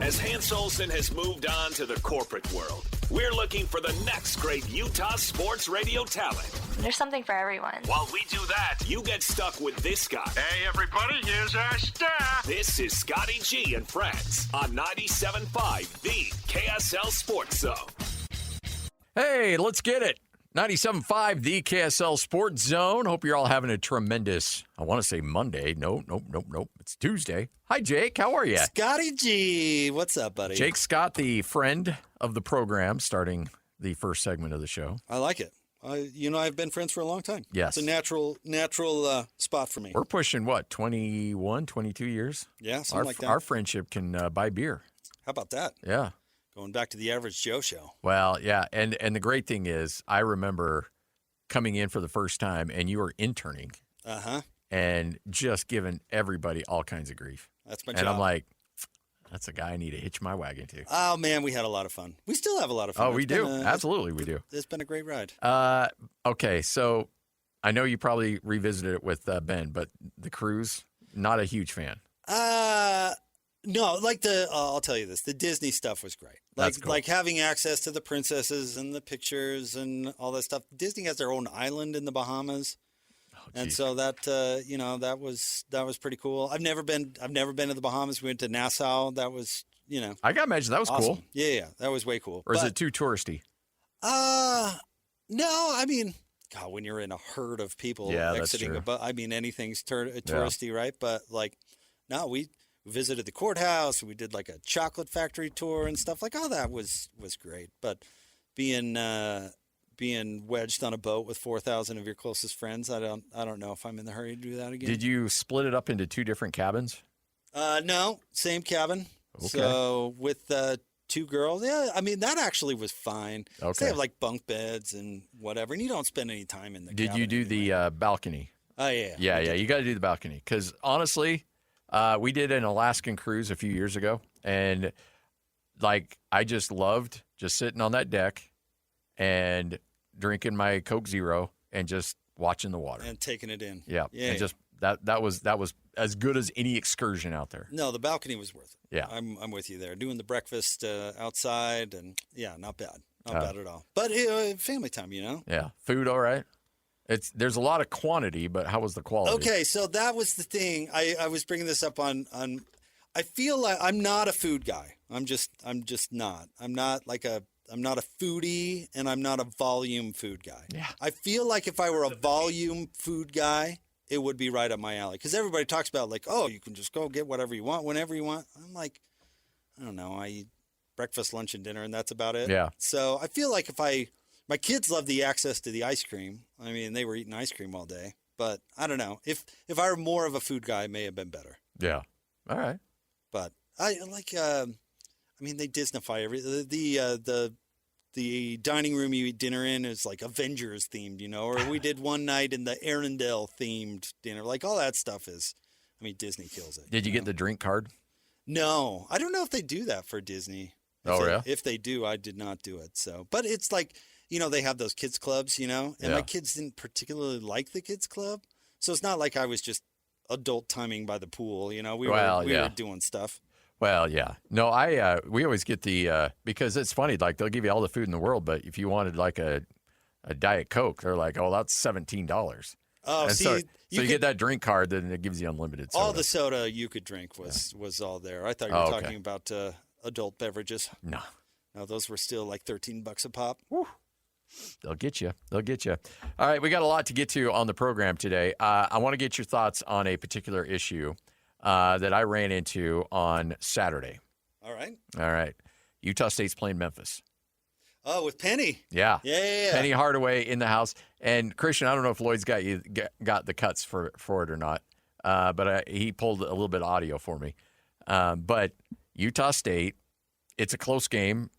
As Hans Olsen has moved on to the corporate world, we're looking for the next great Utah sports radio talent. There's something for everyone. While we do that, you get stuck with this guy. Hey, everybody, here's our star. This is Scotty G and Friends on 97.5, the KSL Sports Zone. Hey, let's get it. 97.5, the KSL Sports Zone. Hope you're all having a tremendous, I want to say Monday. Nope. It's Tuesday. Hi, Jake. How are you? Scotty G. What's up, buddy? Jake Scott, the friend of the program, starting the first segment of the show. I like it. I've been friends for a long time. Yes. It's a natural spot for me. We're pushing, 21, 22 years? Yeah, something like that. Our friendship can buy beer. How about that? Yeah. Going back to the Average Joe show. Well, yeah, and the great thing is I remember coming in for the first time, and you were interning. Uh-huh. And just giving everybody all kinds of grief. That's my job. And I'm like, that's a guy I need to hitch my wagon to. Oh, man, we had a lot of fun. We still have a lot of fun. Oh, we do. Absolutely, we do. It's been a great ride. Okay, so I know you probably revisited it with Ben, but the cruise, not a huge fan. No, I'll tell you this. The Disney stuff was great. That's cool. Like having access to the princesses and the pictures and all that stuff. Disney has their own island in the Bahamas. And so that that was pretty cool. I've never been to the Bahamas. We went to Nassau. That was, I gotta imagine that was awesome. cool. Yeah, that was way cool. Or is it too touristy? No, I mean, God, when you're in a herd of people exiting anything's touristy, right? But no, we visited the courthouse. We did like a chocolate factory tour and stuff. All that was great. But being wedged on a boat with 4,000 of your closest friends, I don't know if I'm in the hurry to do that again. Did you split it up into two different cabins? No, same cabin. Okay. So with two girls, that actually was fine. Okay. They have bunk beds and whatever, and you don't spend any time in the cabin. Did you do the balcony? Oh, yeah. Yeah. You got to do the balcony because honestly, we did an Alaskan cruise a few years ago, and I just loved just sitting on that deck and drinking my Coke Zero and just watching the water and taking it in. Yeah. And just that was as good as any excursion out there. No, the balcony was worth it. Yeah. I'm with you there. Doing the breakfast outside and not bad. Not bad at all. But family time, Yeah. Food all right? There's a lot of quantity, but how was the quality? Okay, so that was the thing. I was bringing this up on I feel like I'm not a food guy. I'm just not. I'm not a foodie, and I'm not a volume food guy. Yeah. I feel like if I were a volume food guy, it would be right up my alley. Because everybody talks about you can just go get whatever you want, whenever you want. I'm like, I don't know. I eat breakfast, lunch, and dinner, and that's about it. Yeah. So I feel like my kids love the access to the ice cream. I mean, they were eating ice cream all day. But I don't know. If I were more of a food guy, it may have been better. Yeah. All right. But I like they Disneyfy the dining room you eat dinner in is Avengers themed, or we did one night in the Arendelle themed dinner. All that stuff is, Disney kills it. Did you get the drink card? No, I don't know if they do that for Disney. Yeah? If they do, I did not do it. So, but it's they have those kids clubs, and my kids didn't particularly like the kids club. So it's not like I was just adult timing by the pool, we were doing stuff. Well, yeah. No, we always get the because it's funny, they'll give you all the food in the world, but if you wanted a Diet Coke, they're like, oh, that's $17. Oh, so you get that drink card, then it gives you unlimited soda. All the soda you could drink was all there. I thought you were talking about adult beverages. No, those were still $13 a pop. Woo. They'll get you. All right, we got a lot to get to on the program today. I want to get your thoughts on a particular issue that I ran into on Saturday. All right. Utah State's playing Memphis. Oh, with Penny. Yeah. Yeah. Penny Hardaway in the house. And Christian, I don't know if Lloyd's got the cuts for it or not, but he pulled a little bit of audio for me. But Utah State, it's a close game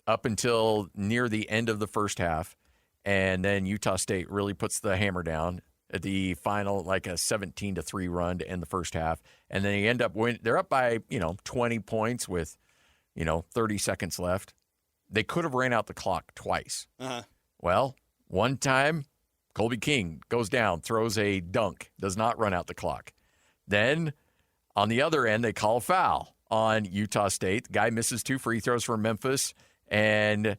up until near the end of the first half, and then Utah State really puts the hammer down at the final, a 17-3 run to end the first half, and then they end up winning. They're up by 20 points with 30 seconds left. They could have ran out the clock twice. Uh-huh. Well, one time, Colby King goes down, throws a dunk, does not run out the clock. Then on the other end, they call a foul. on Utah State. The guy misses 2 free throws for Memphis, and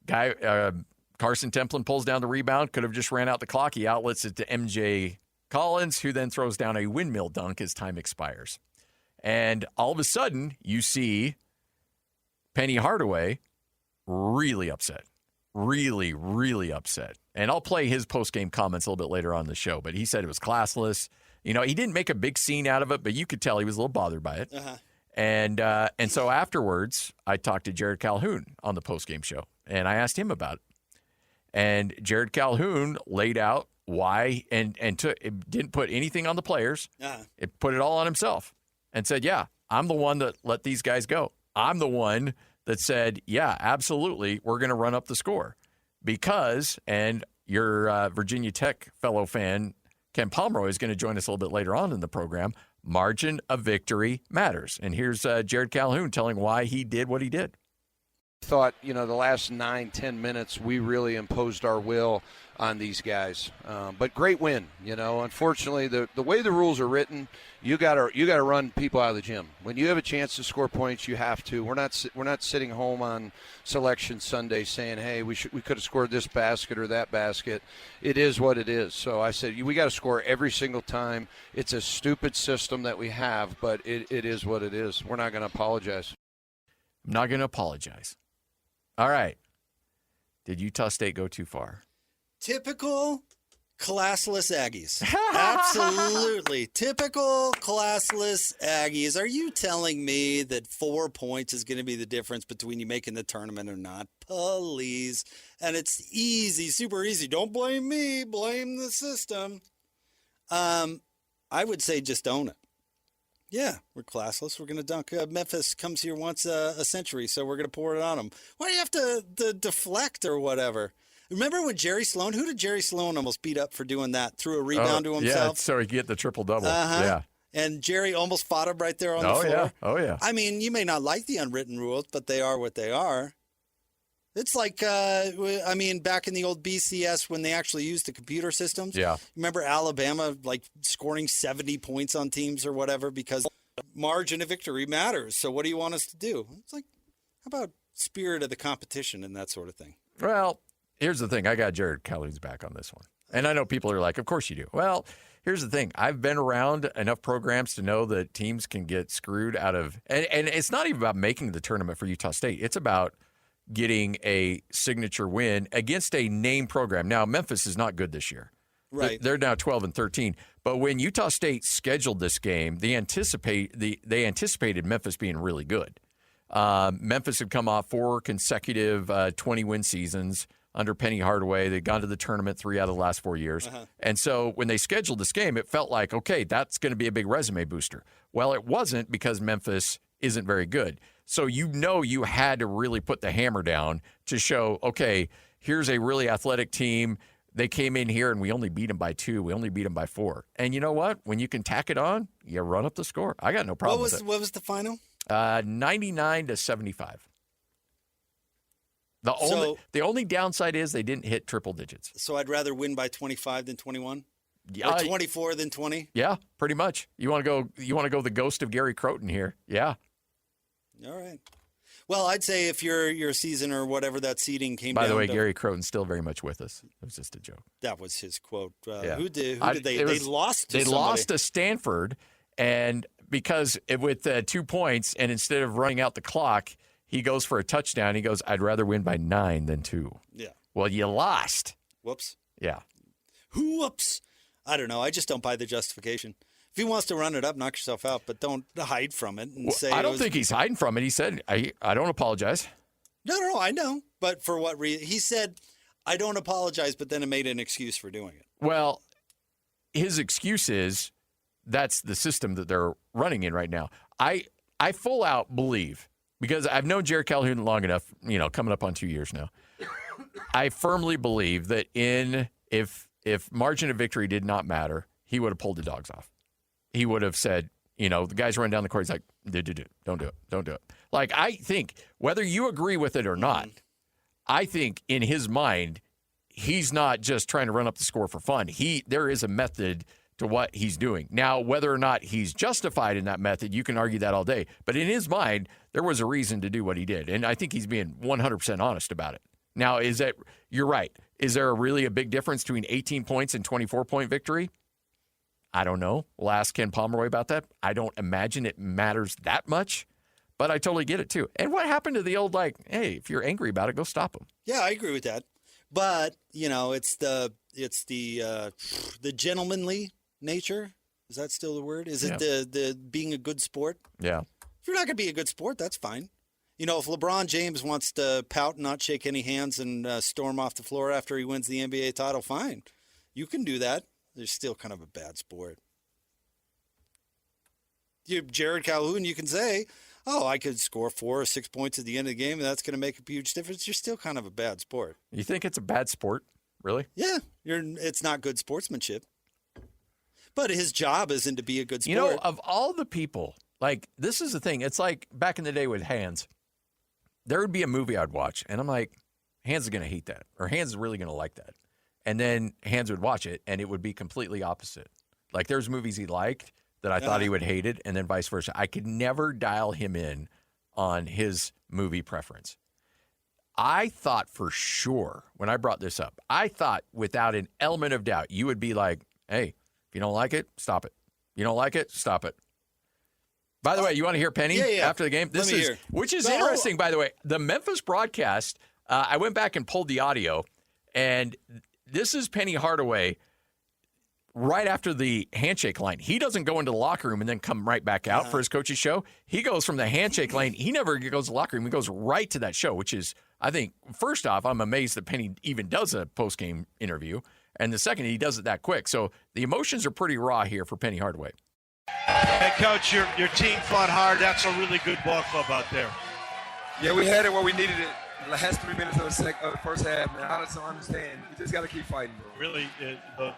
Carson Templin pulls down the rebound. Could have just ran out the clock. He outlets it to MJ Collins, who then throws down a windmill dunk as time expires. And all of a sudden, you see Penny Hardaway really upset. Really, really upset. And I'll play his post-game comments a little bit later on in the show, but he said it was classless. You know, he didn't make a big scene out of it, but you could tell he was a little bothered by it. Uh-huh. And so afterwards, I talked to Jared Calhoun on the post-game show, and I asked him about it. And Jared Calhoun laid out why and it didn't put anything on the players. Uh-huh. It put it all on himself and said, yeah, I'm the one that let these guys go. I'm the one that said, yeah, absolutely, we're going to run up the score. Because, and your Virginia Tech fellow fan, Ken Pomeroy, is going to join us a little bit later on in the program, margin of victory matters. And here's Jared Calhoun telling why he did what he did. Thought, the last 9-10 minutes we really imposed our will on these guys, but great win. Unfortunately, the way the rules are written, you gotta run people out of the gym. When you have a chance to score points, you have to. We're not sitting home on Selection Sunday saying, hey, we could have scored this basket or that basket. It is what it is. So I said we got to score every single time. It's a stupid system that we have, but it is what it is. We're not going to apologize. I'm not going to apologize. All right. Did Utah State go too far? Typical classless Aggies. Absolutely. Typical classless Aggies. Are you telling me that 4 points is going to be the difference between you making the tournament or not? Please. And it's easy, super easy. Don't blame me. Blame the system. I would say just own it. Yeah, we're classless. We're going to dunk. Memphis comes here once a century, so we're going to pour it on them. Why do you have to deflect or whatever? Remember when Jerry Sloan, who did Jerry Sloan almost beat up for doing that? Threw a rebound to himself? Yeah, so he could get the triple-double. Uh-huh. Yeah. And Jerry almost fought him right there on the floor. Yeah. Oh, yeah. I mean, you may not like the unwritten rules, but they are what they are. It's like, back in the old BCS when they actually used the computer systems. Yeah. Remember Alabama, scoring 70 points on teams or whatever because margin of victory matters. So what do you want us to do? It's like, how about spirit of the competition and that sort of thing? Well, here's the thing. I got Jared Calhoun's back on this one. And I know people are like, of course you do. Well, here's the thing. I've been around enough programs to know that teams can get screwed out of – and it's not even about making the tournament for Utah State. It's about – getting a signature win against a name program. Now, Memphis is not good this year. Right. They're now 12-13. But when Utah State scheduled this game, they anticipated Memphis being really good. Memphis had come off 4 consecutive 20-win seasons under Penny Hardaway. They'd gone to the tournament 3 out of the last 4 years. Uh-huh. And so when they scheduled this game, it felt like, okay, that's going to be a big resume booster. Well, it wasn't because Memphis isn't very good. So you had to really put the hammer down to show, okay, here's a really athletic team. They came in here and we only beat them by 2. We only beat them by 4. And you know what? When you can tack it on, you run up the score. I got no problem with it. What was the final? 99-75. The only downside is they didn't hit triple digits. So I'd rather win by 25 than 21? Yeah, or 24 than 20? Yeah, pretty much. You want to go the ghost of Gary Croton here. Yeah. All right. Well, I'd say if your season or whatever that seeding came By down the way, to, Gary Croton's still very much with us. It was just a joke. That was his quote. Yeah. Who did they lost to They somebody. lost to Stanford, and because with 2 points, and instead of running out the clock, he goes for a touchdown. He goes, I'd rather win by 9 than 2. Yeah. Well, you lost. Whoops. Yeah. Whoops. I don't know. I just don't buy the justification. If he wants to run it up, knock yourself out, but don't hide from it and say. I don't think he's hiding from it. He said, I don't apologize. No, I know. But for what reason? He said, I don't apologize, but then it made an excuse for doing it. Well, his excuse is that's the system that they're running in right now. I full out believe, because I've known Jared Calhoun long enough, coming up on 2 years now. I firmly believe that if margin of victory did not matter, he would have pulled the dogs off. He would have said, the guys running down the court, he's like, don't do it. Like, I think, whether you agree with it or not, I think in his mind, he's not just trying to run up the score for fun. There is a method to what he's doing. Now, whether or not he's justified in that method, you can argue that all day. But in his mind, there was a reason to do what he did. And I think he's being 100% honest about it. Now, you're right. Is there really a big difference between 18 points and 24-point victory? I don't know. We'll ask Ken Pomeroy about that. I don't imagine it matters that much, but I totally get it too. And what happened to the old, hey, if you're angry about it, go stop him. Yeah, I agree with that. But, it's the gentlemanly nature. Is that still the word? Is it the being a good sport? Yeah. If you're not going to be a good sport, that's fine. If LeBron James wants to pout and not shake any hands and storm off the floor after he wins the NBA title, fine. You can do that. They're still kind of a bad sport. Jared Calhoun, you can say, I could score 4 or 6 points at the end of the game, and that's going to make a huge difference. You're still kind of a bad sport. You think it's a bad sport? Really? Yeah. It's not good sportsmanship. But his job isn't to be a good sport. Of all the people, this is the thing. It's like back in the day with Hans. There would be a movie I'd watch, and I'm like, Hans is going to hate that, or Hans is really going to like that. And then Hans would watch it, and it would be completely opposite. There's movies he liked that I thought he would hate it, and then vice versa. I could never dial him in on his movie preference. I thought for sure, when I brought this up, I thought without an element of doubt, you would be like, hey, if you don't like it, stop it. You don't like it, stop it. By the way, you want to hear Penny after the game? Which is interesting, by the way. The Memphis broadcast, I went back and pulled the audio, and this is Penny Hardaway right after the handshake line. He doesn't go into the locker room and then come right back out for his coach's show. He goes from the handshake lane. He never goes to the locker room. He goes right to that show, which is, I think, first off, I'm amazed that Penny even does a post-game interview. And the second, he does it that quick. So the emotions are pretty raw here for Penny Hardaway. Hey, Coach, your team fought hard. That's a really good ball club out there. Yeah, we had it where we needed it. The last 3 minutes of the first half, man. I just don't understand. You just got to keep fighting, bro. Really, the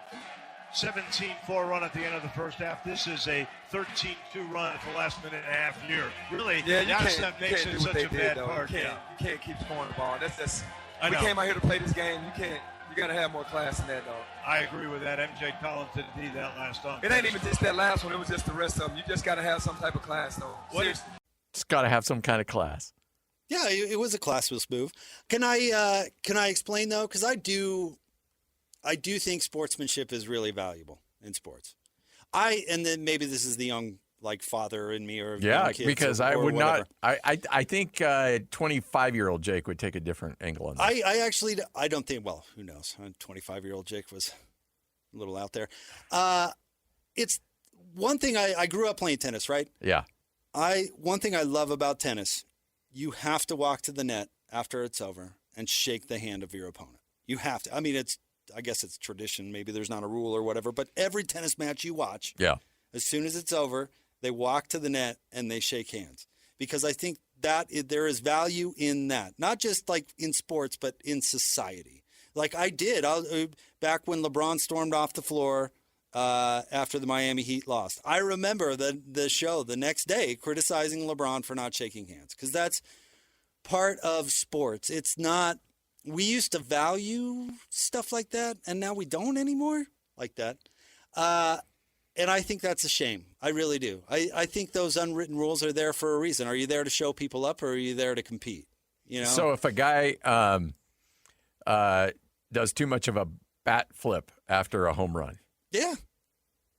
17-4 run at the end of the first half. This is a 13-2 run at the last minute and a half here. Really, that's what makes it such a bad part. You can't keep scoring the ball. We came out here to play this game. You got to have more class than that, dog. I agree with that. MJ Collins did that last dunk. It ain't even just that last one. It was just the rest of them. You just got to have some type of class, though. Seriously. Just got to have some kind of class. Yeah, it was a classless move. Can I explain, though? Because I do think sportsmanship is really valuable in sports. And then maybe this is the young father in me, or young kids, because I would whatever. Not. I think 25-year-old Jake would take a different angle on that. I don't think. Well, who knows? 25-year-old Jake was a little out there. It's one thing. I grew up playing tennis, right? Yeah. One thing I love about tennis, you have to walk to the net after it's over and shake the hand of your opponent. You have to. I mean, I guess it's tradition. Maybe there's not a rule or whatever, but every tennis match you watch, as soon as it's over, they walk to the net and they shake hands, because I think that there is value in that, not just in sports, but in society. I did back when LeBron stormed off the floor after the Miami Heat lost. I remember the show the next day criticizing LeBron for not shaking hands, because that's part of sports. It's not. We used to value stuff like that, and now we don't anymore like that. And I think that's a shame. I really do. I think those unwritten rules are there for a reason. Are you there to show people up, or are you there to compete? So if a guy does too much of a bat flip after a home run. Yeah.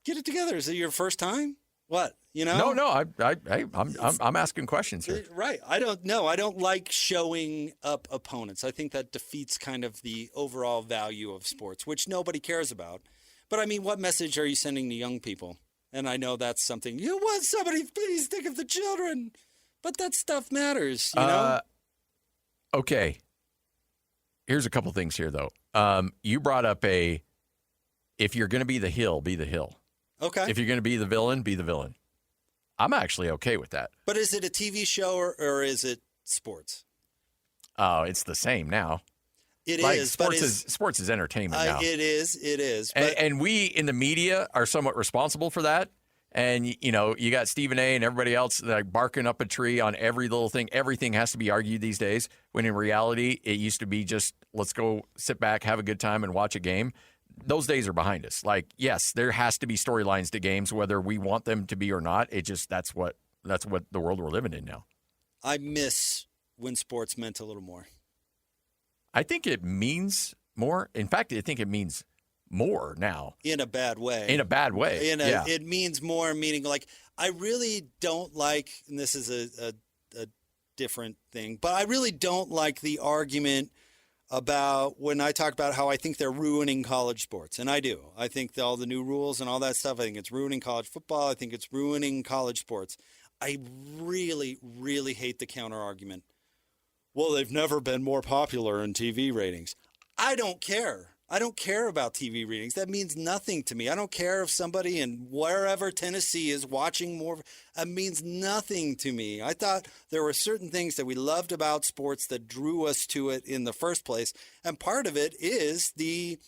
Get it together. Is it your first time? What? No. I'm asking questions here. Right. I don't know. I don't like showing up opponents. I think that defeats kind of the overall value of sports, which nobody cares about. But I mean, what message are you sending to young people? And I know that's something, you want somebody, please think of the children. But that stuff matters, you know? Okay. Here's a couple things here, though. You brought up if you're going to be the hill, be the hill. Okay. If you're going to be the villain, be the villain. I'm actually okay with that. But is it a TV show or is it sports? Oh, it's the same now. It is. Sports is entertainment now. It is. And we in the media are somewhat responsible for that. And, you got Stephen A. and everybody else barking up a tree on every little thing. Everything has to be argued these days, when in reality, it used to be just, let's go sit back, have a good time, and watch a game. those days are behind us. Like, yes, there has to be storylines to games, whether we want them to be or not. It just that's what the world we're living in now. I miss when sports meant a little more. I think it means more. In fact, I think it means more now. In a bad way. It means more, meaning like I really don't like, and this is a different thing, but I really don't like the argument about when I talk about how I think they're ruining college sports. And I do. I think all the new rules and all that stuff, I think it's ruining college football. I think it's ruining college sports. I really, really hate the counter argument. Well, they've never been more popular in TV ratings. I don't care. I don't care about TV ratings. That means nothing to me. I don't care if somebody in wherever Tennessee is watching more. It means nothing to me. I thought there were certain things that we loved about sports that drew us to it in the first place. And part of it is the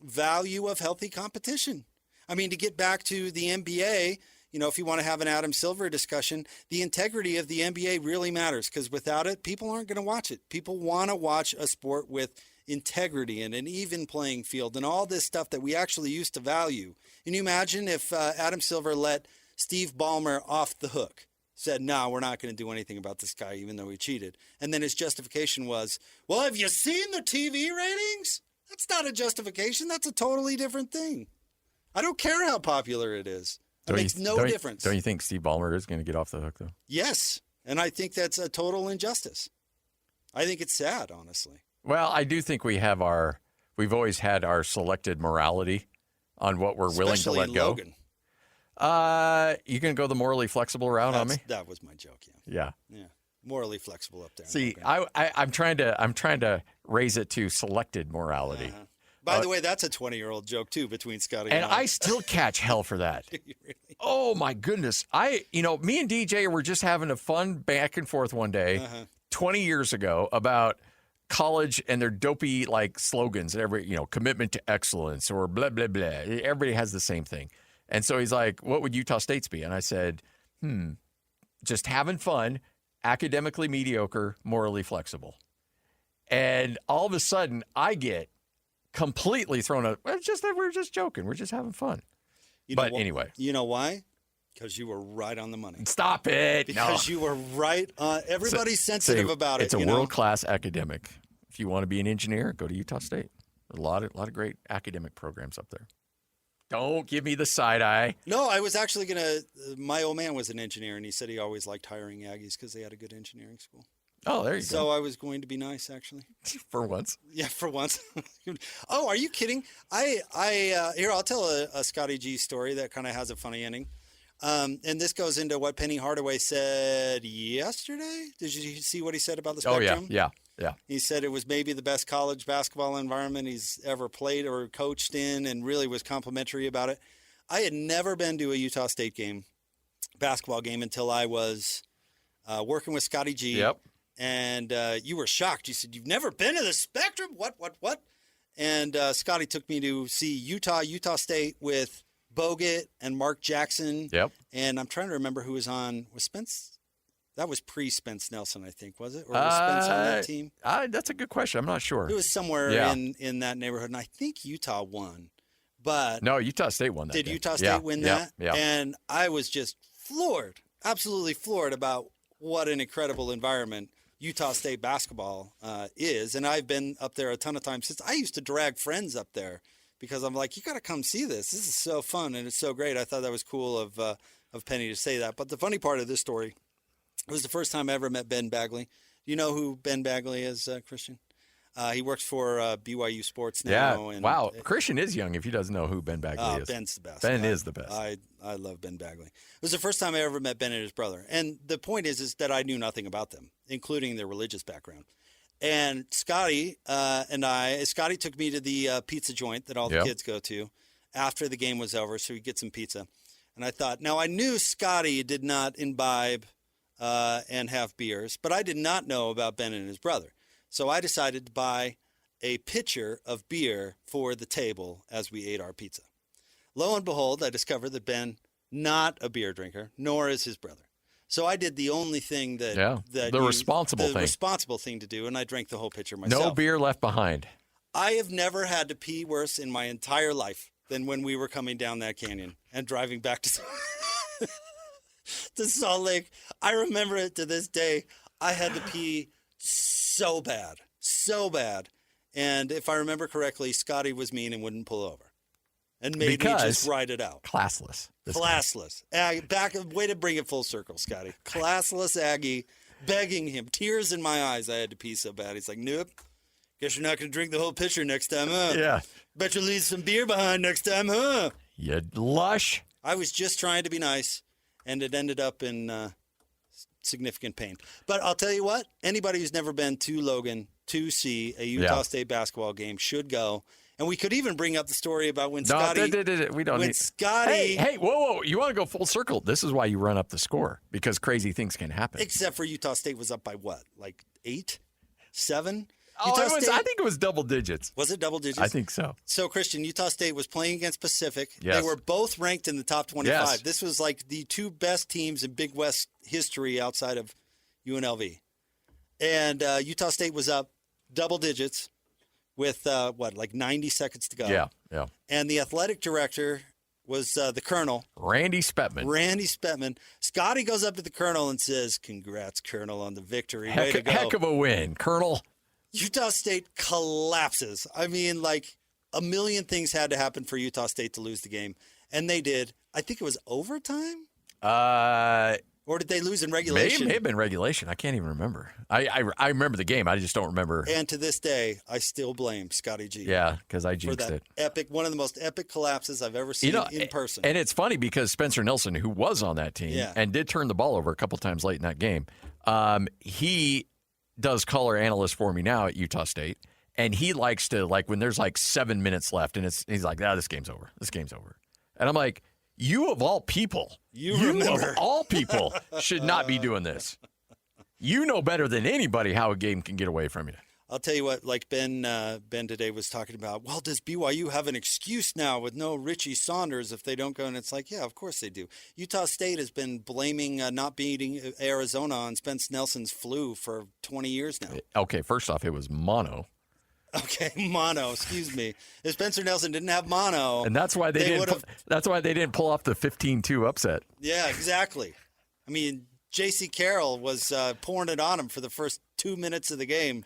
value of healthy competition. I mean, to get back to the NBA, if you want to have an Adam Silver discussion, the integrity of the NBA really matters because without it, people aren't going to watch it. People want to watch a sport with integrity and an even playing field and all this stuff that we actually used to value. Can you imagine if Adam Silver let Steve Ballmer off the hook, said, no, we're not going to do anything about this guy even though he cheated. And then his justification was, well, have you seen the TV ratings? That's not a justification. That's a totally different thing. I don't care how popular it is. It makes no difference. Don't you think Steve Ballmer is going to get off the hook, though? Yes, and I think that's a total injustice. I think it's sad, honestly. Well, I do think we've always had our selected morality on what we're willing to let go. Logan. You going to go the morally flexible route on me? That was my joke, yeah. Yeah. Morally flexible up there. See, I'm trying to raise it to selected morality. Uh-huh. By the way, that's a 20-year-old joke, too, between Scotty and I still catch hell for that. Really? Oh, my goodness. Me and DJ were just having a fun back and forth one day 20 years ago about college and their dopey, slogans. Commitment to excellence or blah, blah, blah. Everybody has the same thing. And so he's like, what would Utah State's be? And I said, just having fun, academically mediocre, morally flexible. And all of a sudden, I get completely thrown out. We're just joking. We're just having fun. Anyway. You know why? Because you were right on the money. Stop it. Because you were right on. Everybody's sensitive about it. It's a world-class academic. If you want to be an engineer, go to Utah State. A lot of great academic programs up there. Don't give me the side eye. No, I was actually going to. My old man was an engineer, and he said he always liked hiring Aggies because they had a good engineering school. Oh, there you go. So I was going to be nice, actually. For once. Yeah, for once. Oh, are you kidding? Here, I'll tell a Scotty G story that kind of has a funny ending. And this goes into what Penny Hardaway said yesterday. Did you see what he said about the Spectrum? Oh, yeah. He said it was maybe the best college basketball environment he's ever played or coached in and really was complimentary about it. I had never been to a Utah State basketball game, until I was working with Scotty G. Yep. And you were shocked. You said, you've never been to the Spectrum? What? And Scotty took me to see Utah State with Bogut and Mark Jackson. Yep. And I'm trying to remember who was on. Was Spence? That was pre-Spence Nelson, I think, was it? Or was Spence on that team? That's a good question. I'm not sure. It was somewhere in that neighborhood. And I think Utah won. But no, Utah State won that. Did game. Utah State win that? Yeah. And I was just floored, absolutely floored about what an incredible environment Utah State basketball is. And I've been up there a ton of times since. I used to drag friends up there because I'm like, you got to come see this. This is so fun and it's so great. I thought that was cool of Penny to say that. But the funny part of this story, it was the first time I ever met Ben Bagley. Do you know who Ben Bagley is, Christian? He works for BYU Sports now. Yeah, and, wow. Christian is young if he doesn't know who Ben Bagley is. Ben's the best. Ben is the best. I love Ben Bagley. It was the first time I ever met Ben and his brother. And the point is that I knew nothing about them, including their religious background. And Scotty Scotty took me to the pizza joint that all the kids go to after the game was over, so we'd get some pizza. And I thought, now I knew Scotty did not imbibe and have beers, but I did not know about Ben and his brother. So I decided to buy a pitcher of beer for the table as we ate our pizza. Lo and behold, I discovered that Ben, not a beer drinker, nor is his brother. So I did the only thing the responsible thing to do, and I drank the whole pitcher myself. No beer left behind. I have never had to pee worse in my entire life than when we were coming down that canyon and driving back to Salt Lake. I remember it to this day. I had to pee so bad. And if I remember correctly, Scotty was mean and wouldn't pull over and made me just ride it out. Classless. Way to bring it full circle, Scotty. Classless Aggie begging him, tears in my eyes. I had to pee so bad. He's like, nope. Guess you're not going to drink the whole pitcher next time, huh? Yeah. Bet you'll leave some beer behind next time, huh? You lush. I was just trying to be nice, and it ended up in significant pain. But I'll tell you what, anybody who's never been to Logan to see a Utah State basketball game should go. And we could even bring up the story about when Scotty... we don't need... Scotty... Hey, whoa. You want to go full circle. This is why you run up the score, because crazy things can happen. Except for Utah State was up by what? Like 8? 7? I think it was double digits. Was it double digits? I think so. So, Christian, Utah State was playing against Pacific. Yes. They were both ranked in the top 25. Yes. This was like the two best teams in Big West history outside of UNLV. And Utah State was up double digits with, 90 seconds to go. Yeah. And the athletic director was the Colonel. Randy Spetman. Scotty goes up to the Colonel and says, "Congrats, Colonel, on the victory. Way to go." Heck of a win, Colonel. Utah State collapses. I mean, like, a million things had to happen for Utah State to lose the game, and they did. I think it was overtime? Or did they lose in regulation? May have been regulation. I can't even remember. I remember the game. I just don't remember. And to this day, I still blame Scotty G. Yeah, because I jinxed it. One of the most epic collapses I've ever seen in person. And it's funny because Spencer Nelson, who was on that team and did turn the ball over a couple times late in that game, he does color analyst for me now at Utah State, and he likes to, like, when there's like 7 minutes left, and he's like, this game's over. And I'm like, you of all people, of all people should not be doing this. You know better than anybody how a game can get away from you. I'll tell you what, like Ben today was talking about, well, does BYU have an excuse now with no Richie Saunders if they don't go? And it's like, yeah, of course they do. Utah State has been blaming not beating Arizona on Spence Nelson's flu for 20 years now. Okay, first off, it was mono. Okay, mono. Excuse me. If Spencer Nelson didn't have mono, and that's why they didn't pull off the 15-2 upset. Yeah, exactly. I mean, J.C. Carroll was pouring it on him for the first 2 minutes of the game.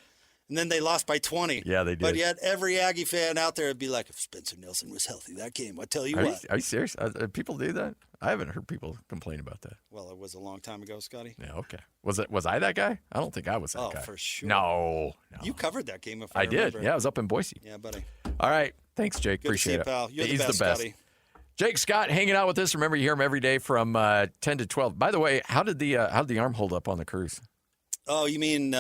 And then they lost by 20. Yeah, they did. But yet every Aggie fan out there would be like, if Spencer Nelson was healthy that game, I tell you what. Are you serious? People do that? I haven't heard people complain about that. Well, it was a long time ago, Scotty. Yeah, okay. Was I that guy? I don't think I was that guy. Oh, for sure. No. You covered that game if I remember. I did. Yeah, I was up in Boise. Yeah, buddy. All right. Thanks, Jake. Good Appreciate to see you, pal. You're He's the best, Scotty. Jake Scott hanging out with us. Remember, you hear him every day from 10 to 12. By the way, how did the arm hold up on the cruise? Oh, you mean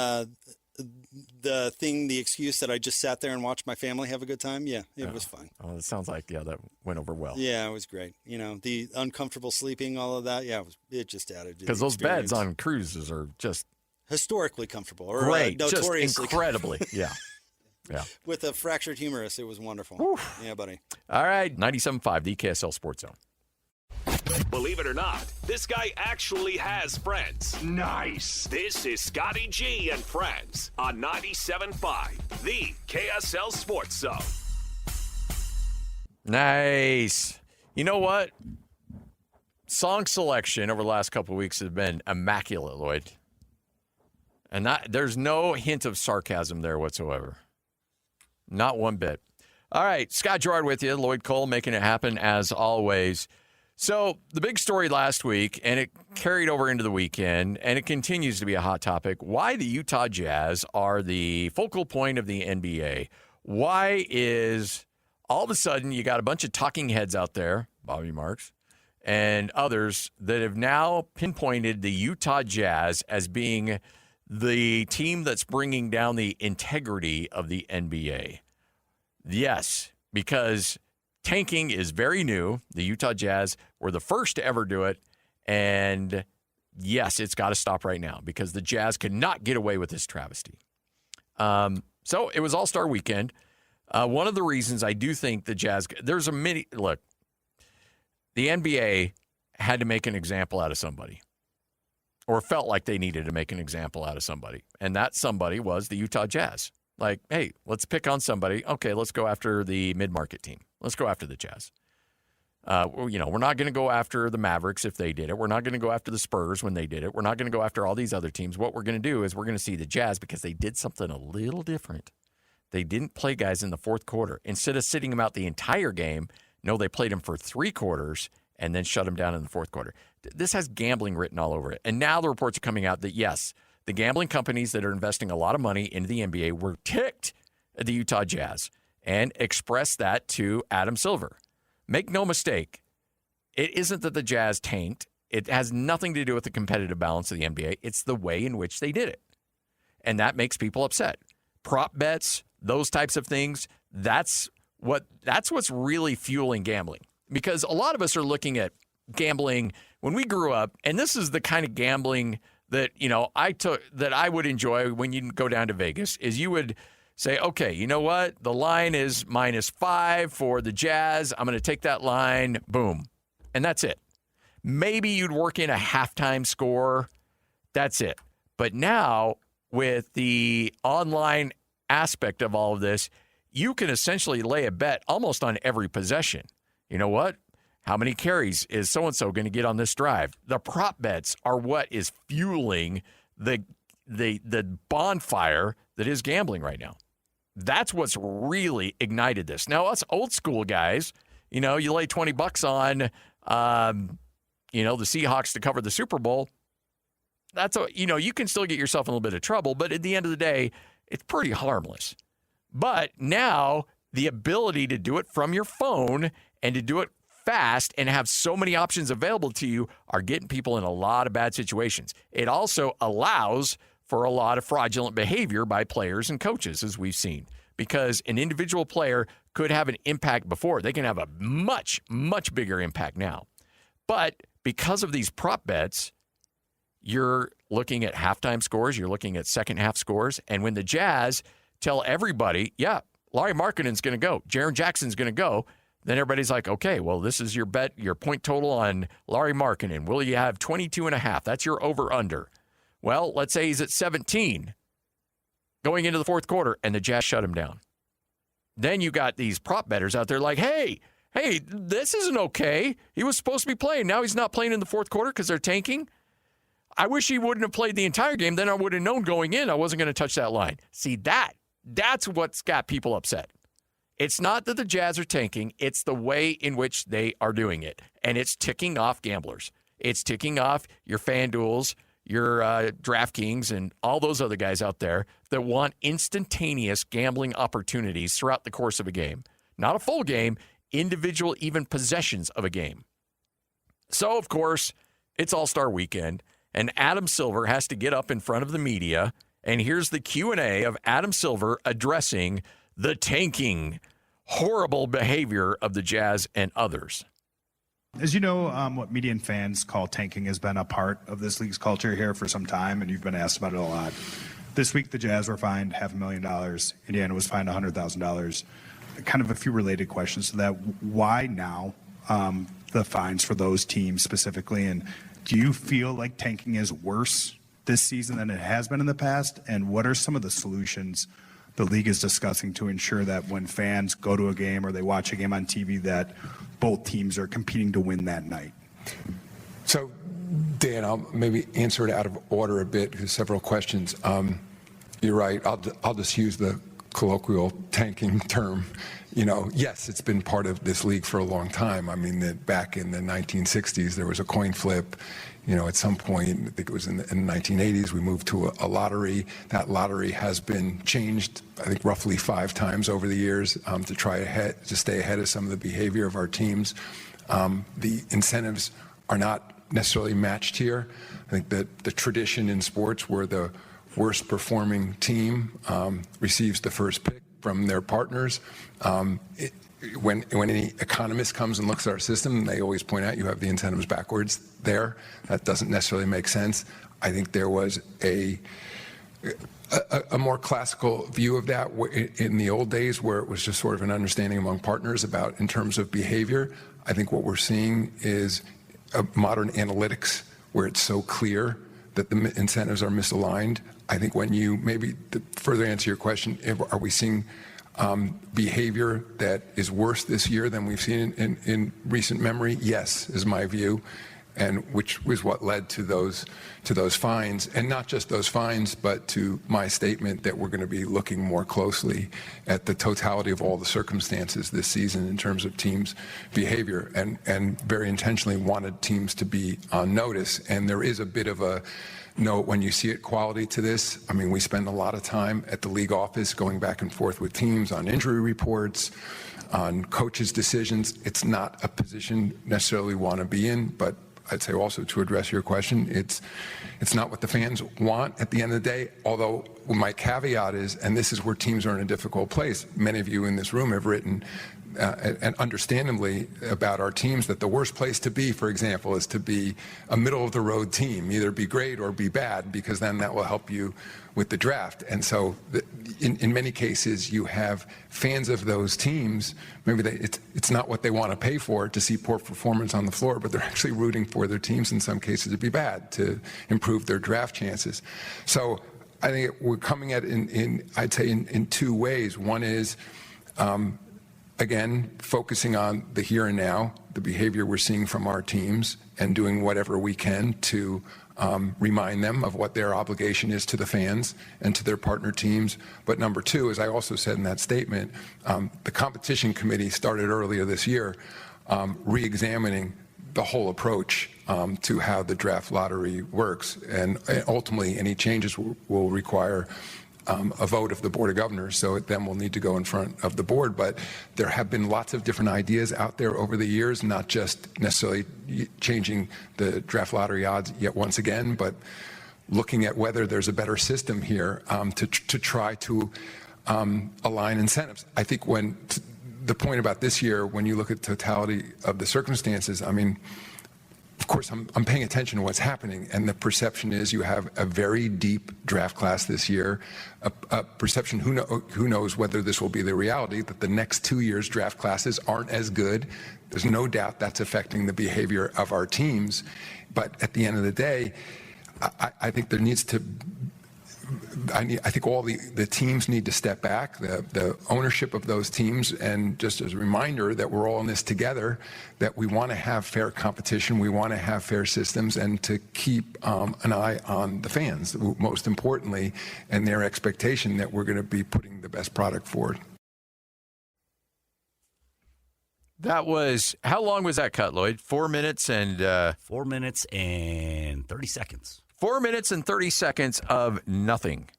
the excuse that I just sat there and watched my family have a good time? Yeah, it was fine. Oh, it sounds like, that went over well. Yeah, it was great. You know, the uncomfortable sleeping, all of that. Yeah, it just added to because those beds on cruises are just historically comfortable. Or, great, notoriously just incredibly. Yeah. With a fractured humerus, it was wonderful. Oof. Yeah, buddy. All right, 97.5, the KSL Sports Zone. Believe it or not, this guy actually has friends. Nice. This is Scotty G and Friends on 97.5, the KSL Sports Zone. Nice. You know what? Song selection over the last couple of weeks has been immaculate, Lloyd. And there's no hint of sarcasm there whatsoever. Not one bit. All right, Scott Gerard with you, Lloyd Cole making it happen as always. So the big story last week, and it carried over into the weekend, and it continues to be a hot topic, why the Utah Jazz are the focal point of the NBA. Why is all of a sudden you got a bunch of talking heads out there, Bobby Marks, and others that have now pinpointed the Utah Jazz as being the team that's bringing down the integrity of the NBA. Yes, because tanking is very new. The Utah Jazz were the first to ever do it. And yes, it's got to stop right now because the Jazz could not get away with this travesty. So it was All-Star Weekend. One of the reasons I do think the Jazz, look, the NBA had to make an example out of somebody or felt like they needed to make an example out of somebody. And that somebody was the Utah Jazz. Like, hey, let's pick on somebody. Okay, let's go after the mid-market team. Let's go after the Jazz. We're not going to go after the Mavericks if they did it. We're not going to go after the Spurs when they did it. We're not going to go after all these other teams. What we're going to do is we're going to see the Jazz because they did something a little different. They didn't play guys in the fourth quarter. Instead of sitting them out the entire game, no, they played them for 3 quarters and then shut them down in the fourth quarter. This has gambling written all over it. And now the reports are coming out that, yes, the gambling companies that are investing a lot of money into the NBA were ticked at the Utah Jazz and expressed that to Adam Silver. Make no mistake, it isn't that the Jazz tanked. It has nothing to do with the competitive balance of the NBA. It's the way in which they did it. And that makes people upset. Prop bets, those types of things, that's what's really fueling gambling. Because a lot of us are looking at gambling when we grew up, and this is the kind of gambling that, I would enjoy when you go down to Vegas, is you would say, okay, you know what? The line is -5 for the Jazz. I'm going to take that line. Boom. And that's it. Maybe you'd work in a halftime score. That's it. But now, with the online aspect of all of this, you can essentially lay a bet almost on every possession. You know what? How many carries is so-and-so going to get on this drive? The prop bets are what is fueling the bonfire that is gambling right now. That's what's really ignited this. Now, us old school guys, you lay $20 on, the Seahawks to cover the Super Bowl. You can still get yourself in a little bit of trouble, but at the end of the day, it's pretty harmless. But now the ability to do it from your phone and to do it fast and have so many options available to you are getting people in a lot of bad situations. It also allows for a lot of fraudulent behavior by players and coaches, as we've seen, because an individual player could have an impact before. They can have a much, much bigger impact now. But because of these prop bets, you're looking at halftime scores, you're looking at second half scores, and when the Jazz tell everybody, yeah, Lauri Markkanen's going to go, Jaren Jackson's going to go, then everybody's like, okay, well, this is your bet, your point total on Lauri Markkanen. Will you have 22.5? That's your over-under. Well, let's say he's at 17 going into the fourth quarter, and the Jazz shut him down. Then you got these prop bettors out there like, hey, this isn't okay. He was supposed to be playing. Now he's not playing in the fourth quarter because they're tanking. I wish he wouldn't have played the entire game. Then I would have known going in I wasn't going to touch that line. See, that's what's got people upset. It's not that the Jazz are tanking. It's the way in which they are doing it. And it's ticking off gamblers. It's ticking off your FanDuels, your DraftKings, and all those other guys out there that want instantaneous gambling opportunities throughout the course of a game. Not a full game, individual even possessions of a game. So, of course, it's All-Star Weekend, and Adam Silver has to get up in front of the media, and here's the Q&A of Adam Silver addressing the tanking, horrible behavior of the Jazz and others. As you know, what media and fans call tanking has been a part of this league's culture here for some time, and you've been asked about it a lot. This week, the Jazz were fined $500,000. Indiana was fined $100,000. Kind of a few related questions to that. Why now, the fines for those teams specifically? And do you feel like tanking is worse this season than it has been in the past? And what are some of the solutions the league is discussing to ensure that when fans go to a game or they watch a game on TV that both teams are competing to win that night? So, Dan, I'll maybe answer it out of order a bit because several questions. You're right. I'll just use the colloquial tanking term. Yes, it's been part of this league for a long time. I mean, back in the 1960s, there was a coin flip. At some point, I think it was in the 1980s, we moved to a lottery. That lottery has been changed, I think, roughly 5 times over the years to try to stay ahead of some of the behavior of our teams. The incentives are not necessarily matched here. I think that the tradition in sports where the worst performing team receives the first pick from their partners. When any economist comes and looks at our system, they always point out you have the incentives backwards there. That doesn't necessarily make sense. I think there was a more classical view of that in the old days where it was just sort of an understanding among partners about in terms of behavior. I think what we're seeing is modern analytics where it's so clear that the incentives are misaligned. I think when you maybe to further answer your question, are we seeing behavior that is worse this year than we've seen in recent memory? Yes, is my view, and which was what led to those fines, and not just those fines, but to my statement that we're going to be looking more closely at the totality of all the circumstances this season in terms of teams' behavior, and very intentionally wanted teams to be on notice. And there is a bit of a note when you see it quality to this. I mean, we spend a lot of time at the league office going back and forth with teams on injury reports, on coaches' decisions. It's not a position necessarily want to be in, but I'd say also, to address your question, it's not what the fans want at the end of the day, although my caveat is, and this is where teams are in a difficult place, many of you in this room have written, and understandably, about our teams, that the worst place to be, for example, is to be a middle-of-the-road team, either be great or be bad, because then that will help you with the draft. And so in many cases, you have fans of those teams, maybe it's not what they want to pay for to see poor performance on the floor, but they're actually rooting for their teams in some cases to be bad, to improve their draft chances. So I think we're coming at it I'd say in two ways. One is, again, focusing on the here and now, the behavior we're seeing from our teams, and doing whatever we can to remind them of what their obligation is to the fans and to their partner teams. But number two, as I also said in that statement, the competition committee started earlier this year re-examining the whole approach to how the draft lottery works. And ultimately, any changes will require a vote of the Board of Governors, so it then will need to go in front of the board. But there have been lots of different ideas out there over the years, not just necessarily changing the draft lottery odds yet once again, but looking at whether there's a better system here to try to align incentives. I think the point about this year, when you look at totality of the circumstances, I mean, of course, I'm paying attention to what's happening, and the perception is you have a very deep draft class this year, a perception, who knows whether this will be the reality, that the next 2 years' draft classes aren't as good. There's no doubt that's affecting the behavior of our teams. But at the end of the day, I think there needs to I think all the teams need to step back, the ownership of those teams, and just as a reminder that we're all in this together, that we want to have fair competition, we want to have fair systems, and to keep an eye on the fans, most importantly, and their expectation that we're going to be putting the best product forward. That was, how long was that cut, Lloyd? 4 minutes and... 4 minutes and 30 seconds. 4 minutes and 30 seconds of nothing.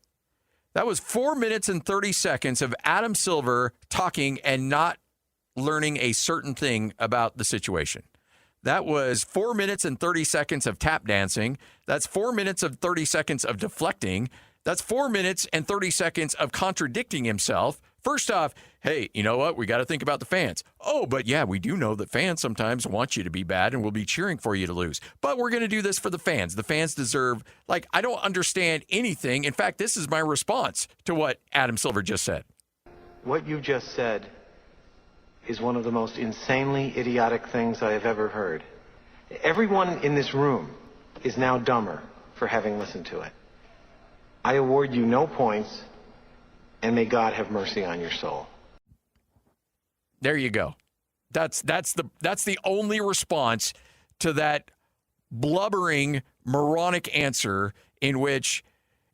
That was 4 minutes and 30 seconds of Adam Silver talking and not learning a certain thing about the situation. That was 4 minutes and 30 seconds of tap dancing. That's 4 minutes of 30 seconds of deflecting. That's 4 minutes and 30 seconds of contradicting himself. First off, hey, you know what? We got to think about the fans. Oh, but yeah, we do know that fans sometimes want you to be bad and will be cheering for you to lose. But we're going to do this for the fans. The fans deserve, I don't understand anything. In fact, this is my response to what Adam Silver just said. What you just said is one of the most insanely idiotic things I have ever heard. Everyone in this room is now dumber for having listened to it. I award you no points, and may God have mercy on your soul. There you go. That's the only response to that blubbering, moronic answer in which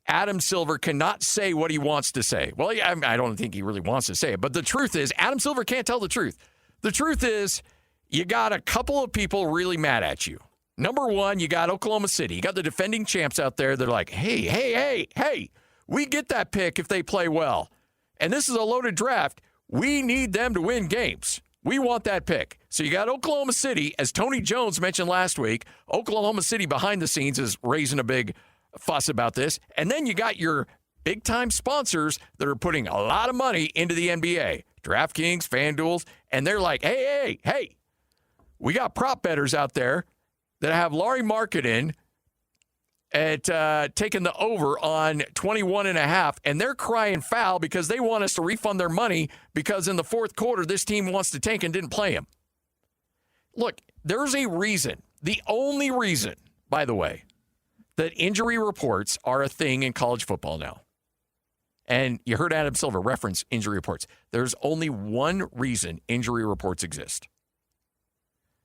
Adam Silver cannot say what he wants to say. Well, I don't think he really wants to say it, but the truth is, Adam Silver can't tell the truth. The truth is, you got a couple of people really mad at you. Number one, you got Oklahoma City. You got the defending champs out there. They're like, hey, we get that pick if they play well. And this is a loaded draft. We need them to win games. We want that pick. So you got Oklahoma City, as Tony Jones mentioned last week. Oklahoma City behind the scenes is raising a big fuss about this. And then you got your big-time sponsors that are putting a lot of money into the NBA. DraftKings, FanDuel, and they're like, hey, we got prop bettors out there that have Larry Marketing at taking the over on 21.5, and they're crying foul because they want us to refund their money because in the fourth quarter, this team wants to tank and didn't play him. Look, there's a reason. The only reason, by the way, that injury reports are a thing in college football now. And you heard Adam Silver reference injury reports. There's only one reason injury reports exist.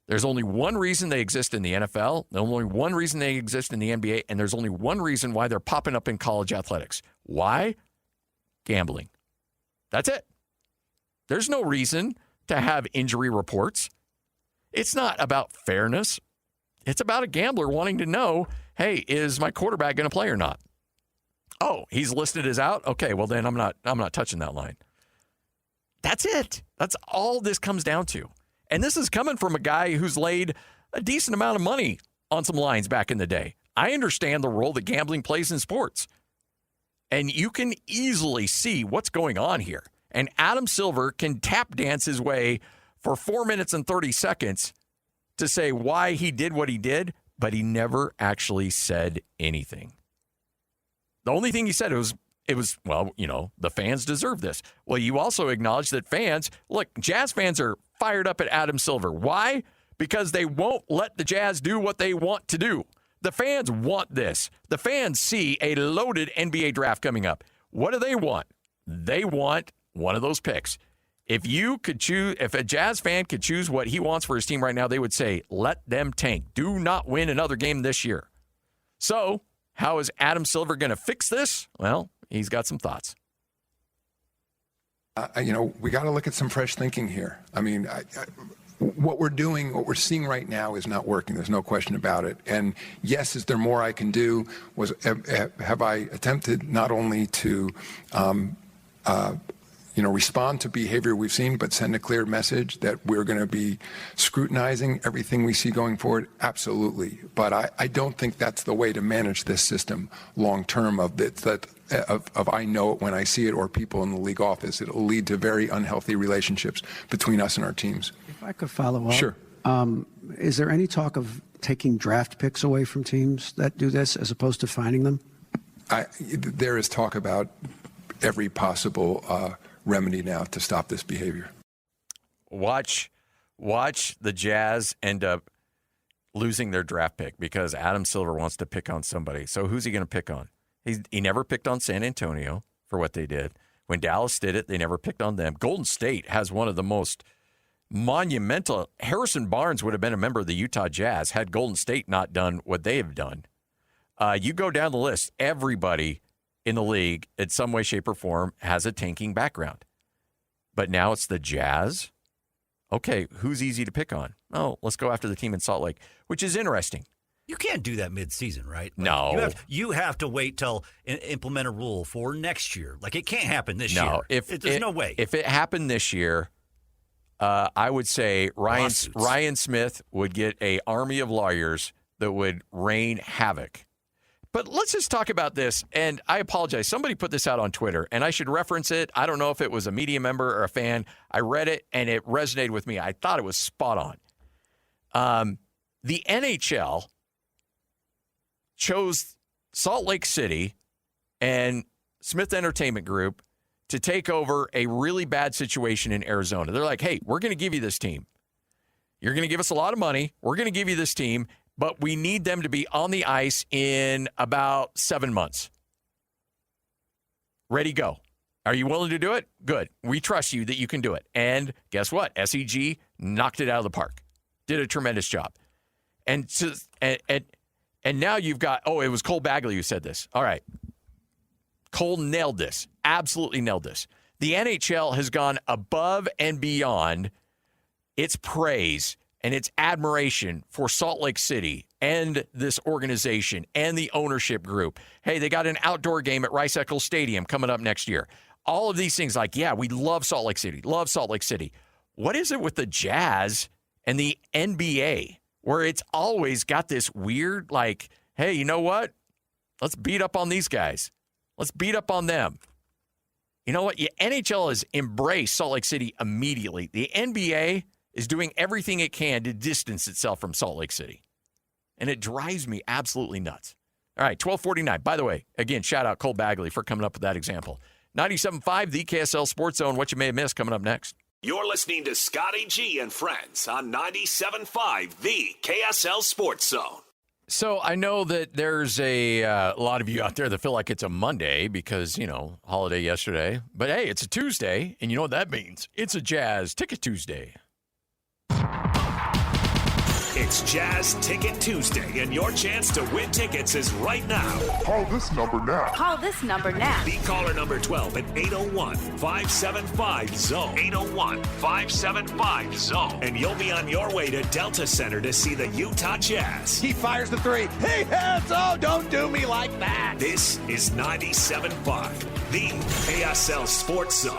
There's only one reason they exist in the NFL. There's only one reason they exist in the NBA. And there's only one reason why they're popping up in college athletics. Why? Gambling. That's it. There's no reason to have injury reports. It's not about fairness. It's about a gambler wanting to know, hey, is my quarterback going to play or not? Oh, he's listed as out? Okay, well then I'm not touching that line. That's it. That's all this comes down to. And this is coming from a guy who's laid a decent amount of money on some lines back in the day. I understand the role that gambling plays in sports. And you can easily see what's going on here. And Adam Silver can tap dance his way for 4 minutes and 30 seconds to say why he did what he did, but he never actually said anything. The only thing he said was, well, the fans deserve this. Well, you also acknowledge that Jazz fans are fired up at Adam Silver. Why? Because they won't let the Jazz do what they want to do. The fans want this. The fans see a loaded NBA draft coming up. What do they want? They want one of those picks. If a Jazz fan could choose what he wants for his team right now, they would say, let them tank. Do not win another game this year. So, how is Adam Silver going to fix this? Well, he's got some thoughts. We got to look at some fresh thinking here. I mean, what we're seeing right now is not working. There's no question about it. And yes, is there more I can do? Have I attempted not only to, respond to behavior we've seen, but send a clear message that we're going to be scrutinizing everything we see going forward? Absolutely. But I don't think that's the way to manage this system long term of I know it when I see it, or people in the league office. It'll lead to very unhealthy relationships between us and our teams. If I could follow up. Sure. Is there any talk of taking draft picks away from teams that do this as opposed to finding them? There is talk about every possible remedy now to stop this behavior. Watch the Jazz end up losing their draft pick because Adam Silver wants to pick on somebody. So who's he going to pick on? He never picked on San Antonio for what they did. When Dallas did it, they never picked on them. Golden State has one of the most monumental. Harrison Barnes would have been a member of the Utah Jazz had Golden State not done what they have done. You go down the list, everybody in the league, in some way, shape, or form, has a tanking background. But now it's the Jazz. Okay, who's easy to pick on? Oh, let's go after the team in Salt Lake, which is interesting. You can't do that mid-season, right? No. You have to wait till implement a rule for next year. It can't happen this year. No, there's no way. If it happened this year, I would say Ryan Smith would get an army of lawyers that would rain havoc. But let's just talk about this, and I apologize. Somebody put this out on Twitter, and I should reference it. I don't know if it was a media member or a fan. I read it, and it resonated with me. I thought it was spot on. The NHL chose Salt Lake City and Smith Entertainment Group to take over a really bad situation in Arizona. They're like, hey, we're going to give you this team. You're going to give us a lot of money. We're going to give you this team, but we need them to be on the ice in about 7 months. Ready, go. Are you willing to do it? Good. We trust you that you can do it. And guess what? SEG knocked it out of the park. Did a tremendous job. And now you've got, it was Cole Bagley who said this. All right. Cole nailed this. Absolutely nailed this. The NHL has gone above and beyond its praise and its admiration for Salt Lake City and this organization and the ownership group. Hey, they got an outdoor game at Rice Eccles Stadium coming up next year. All of these things we love Salt Lake City. Love Salt Lake City. What is it with the Jazz and the NBA where it's always got this weird, hey, you know what? Let's beat up on these guys. Let's beat up on them. You know what? The NHL has embraced Salt Lake City immediately. The NBA is doing everything it can to distance itself from Salt Lake City. And it drives me absolutely nuts. All right, 12:49. By the way, again, shout out Cole Bagley for coming up with that example. 97.5, the KSL Sports Zone. What you may have missed coming up next. You're listening to Scotty G and Friends on 97.5, the KSL Sports Zone. So I know that there's a lot of you out there that feel like it's a Monday because, holiday yesterday. But, hey, it's a Tuesday, and you know what that means. It's a Jazz Ticket Tuesday. It's Jazz Ticket Tuesday, and your chance to win tickets is right now. Call this number now. Call this number now. Be caller number 12 at 801-575-ZONE. 801-575-ZONE. And you'll be on your way to Delta Center to see the Utah Jazz. He fires the three. He hits. Oh, don't do me like that. This is 97.5, the KSL Sports Zone.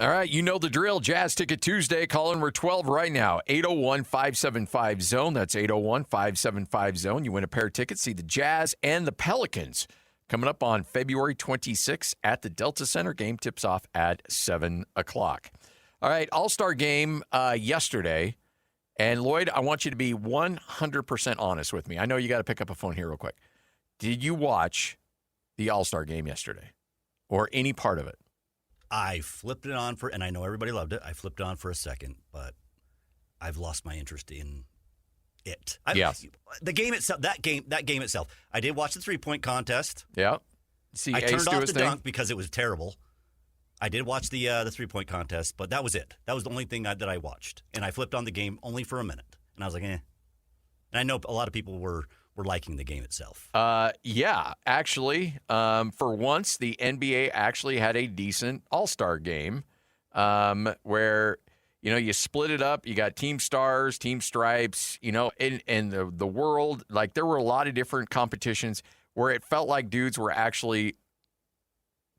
All right, you know the drill. Jazz Ticket Tuesday. Call in. We're 12 right now. 801-575-ZONE. That's 801-575-ZONE. You win a pair of tickets. See the Jazz and the Pelicans coming up on February 26th at the Delta Center. Game tips off at 7 o'clock. All right, All-Star game yesterday. And, Lloyd, I want you to be 100% honest with me. I know you got to pick up a phone here real quick. Did you watch the All-Star game yesterday or any part of it? I flipped it on and I know everybody loved it. I flipped it on for a second, but I've lost my interest in it. Yes. The game itself, that game itself. I did watch the 3-point contest. Yeah. I turned off the dunk because it was terrible. I did watch the 3-point contest, but that was it. That was the only thing that I watched. And I flipped on the game only for a minute. And I was like, eh. And I know a lot of people were liking the game itself. Yeah, actually, for once, the NBA actually had a decent All-Star game where, you split it up. You got team stars, team stripes, in the world. Like, there were a lot of different competitions where it felt like dudes were actually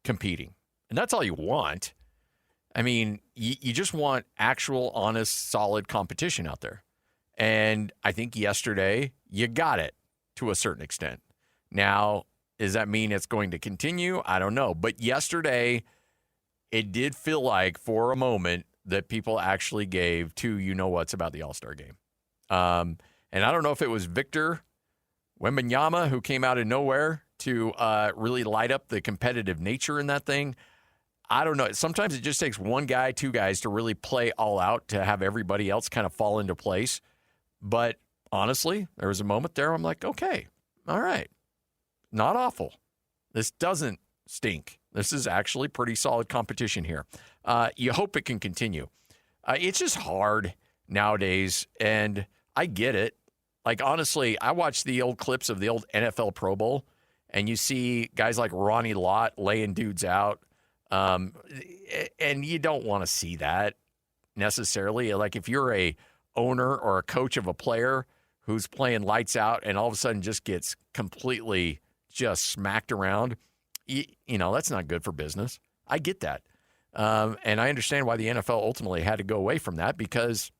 competing. And that's all you want. I mean, you just want actual, honest, solid competition out there. And I think yesterday you got it to a certain extent. Now, does that mean it's going to continue? I don't know. But yesterday, it did feel like for a moment that people actually gave two you-know-whats about the All-Star game. And I don't know if it was Victor Wembanyama who came out of nowhere to really light up the competitive nature in that thing. I don't know. Sometimes it just takes one guy, two guys to really play all out to have everybody else kind of fall into place. But honestly, there was a moment there I'm like, okay, all right, not awful. This doesn't stink. This is actually pretty solid competition here. You hope it can continue. It's just hard nowadays, and I get it. Like, honestly, I watch the old clips of the old NFL Pro Bowl, and you see guys like Ronnie Lott laying dudes out, and you don't want to see that necessarily. Like, if you're a owner or a coach of a player who's playing lights out and all of a sudden just gets completely just smacked around, that's not good for business. I get that. And I understand why the NFL ultimately had to go away from that because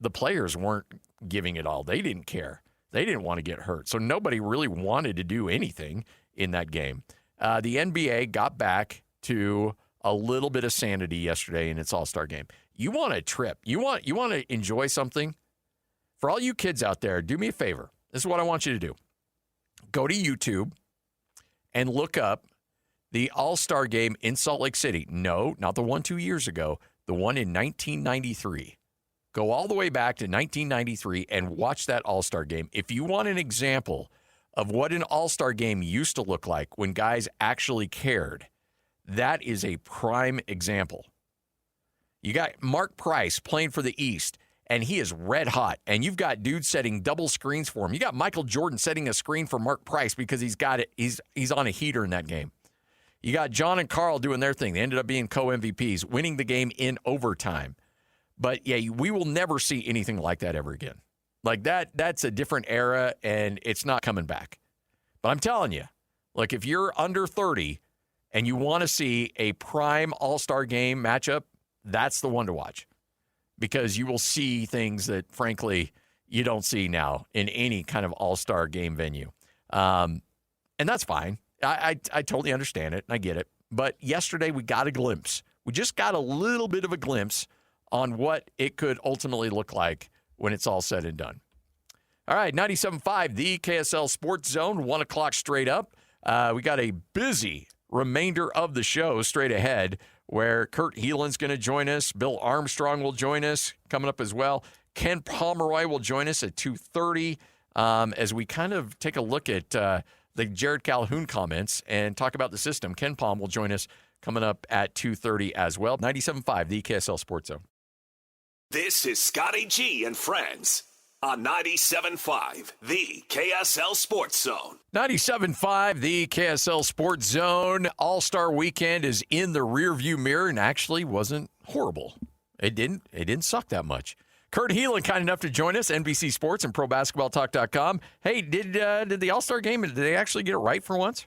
the players weren't giving it all. They didn't care. They didn't want to get hurt. So nobody really wanted to do anything in that game. The NBA got back to a little bit of sanity yesterday in its All-Star game. You want a trip. You want to enjoy something. For all you kids out there, do me a favor. This is what I want you to do. Go to YouTube and look up the All-Star game in Salt Lake City. No, not the one 2 years ago, the one in 1993. Go all the way back to 1993 and watch that All-Star game. If you want an example of what an All-Star game used to look like when guys actually cared, that is a prime example. You got Mark Price playing for the East, and he is red hot. And you've got dudes setting double screens for him. You got Michael Jordan setting a screen for Mark Price because he's got it. He's on a heater in that game. You got John and Carl doing their thing. They ended up being co-MVPs, winning the game in overtime. But, yeah, we will never see anything like that ever again. Like, that's a different era, and it's not coming back. But I'm telling you, like, if you're under 30 and you want to see a prime All-Star game matchup, that's the one to watch. Because you will see things that, frankly, you don't see now in any kind of all-star game venue. And that's fine. I totally understand it, and I get it. But yesterday we got a glimpse. We just got a little bit of a glimpse on what it could ultimately look like when it's all said and done. All right, 97.5, the KSL Sports Zone, 1 o'clock straight up. We got a busy remainder of the show straight ahead, where Kurt Hlein going to join us. Bill Armstrong will join us coming up as well. Ken Pomeroy will join us at 2:30 as we kind of take a look at the Jared Calhoun comments and talk about the system. Ken Pom will join us coming up at 2:30 as well. 97.5, the KSL Sports Zone. This is Scotty G and Friends on 97.5, the KSL Sports Zone. 97.5, the KSL Sports Zone. All-Star Weekend is in the rearview mirror and actually wasn't horrible. It didn't suck that much. Kurt Hlein, kind enough to join us, NBC Sports and ProBasketballTalk.com. Hey, did the All-Star game, did they actually get it right for once?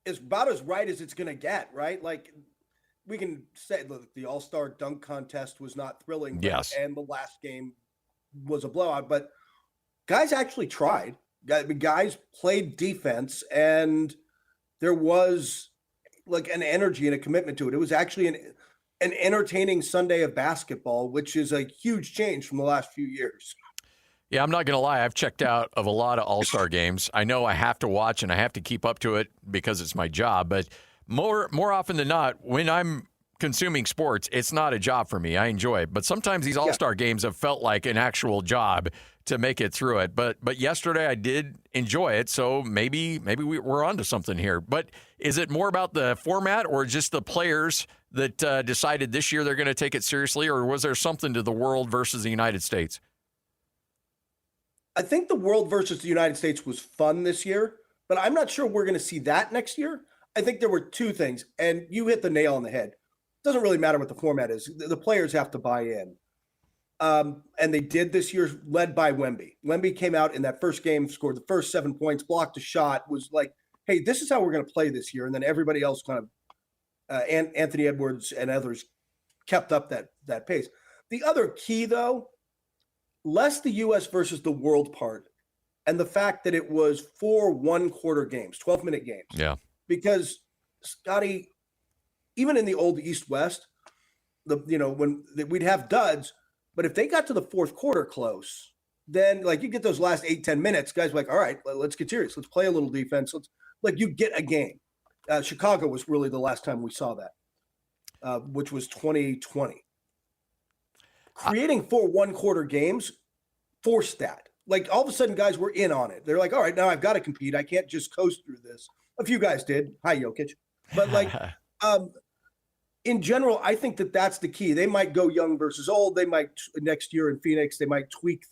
It's about as right as it's going to get, right? Like, we can say, look, the All-Star dunk contest was not thrilling. Yes. And the last game was a blowout. But guys actually tried. Guys played defense, and there was, like, an energy and a commitment to it. It was actually an entertaining Sunday of basketball, which is a huge change from the last few years. Yeah, I'm not going to lie. I've checked out of a lot of All-Star games. I know I have to watch and I have to keep up to it because it's my job. But more often than not, when I'm consuming sports, it's not a job for me. I enjoy it. But sometimes these All-Star games have felt like an actual job to make it through it. But yesterday I did enjoy it, so maybe we're onto something here. But is it more about the format or just the players that decided this year they're going to take it seriously, or was there something to the world versus the United States? I think the world versus the United States was fun this year, but I'm not sure we're going to see that next year. I think there were two things, and you hit the nail on the head. It doesn't really matter what the format is. The players have to buy in. And they did this year, led by Wemby. Wemby came out in that first game, scored the first 7 points, blocked a shot, was like, hey, this is how we're going to play this year. And then everybody else kind of, Anthony Edwards and others kept up that pace. The other key, though, less the U.S. versus the world part, and the fact that it was 4 one-quarter games, 12-minute games. Yeah. Because, Scotty, even in the old East-West, when we'd have duds, but if they got to the fourth quarter close, then, like, you get those last 8-10 minutes, guys are like, all right, let's get serious. Let's play a little defense. You get a game. Chicago was really the last time we saw that, which was 2020. Creating 4 one-quarter games forced that. Like, all of a sudden, guys were in on it. They're like, all right, now I've got to compete. I can't just coast through this. A few guys did. Hi, Jokic. But, like, in general, I think that's the key. They might go young versus old. They might, next year in Phoenix, they might tweak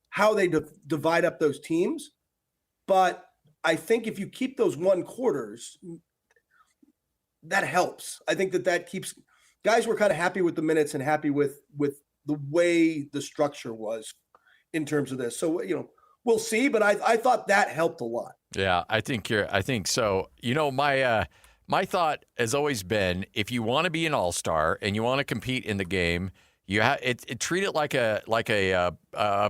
how they divide up those teams. But I think if you keep those one quarters, that helps. I think that keeps – guys were kind of happy with the minutes and happy with the way the structure was in terms of this. So, we'll see. But I thought that helped a lot. Yeah, I think so. My thought has always been, if you want to be an all-star and you want to compete in the game, you treat it like a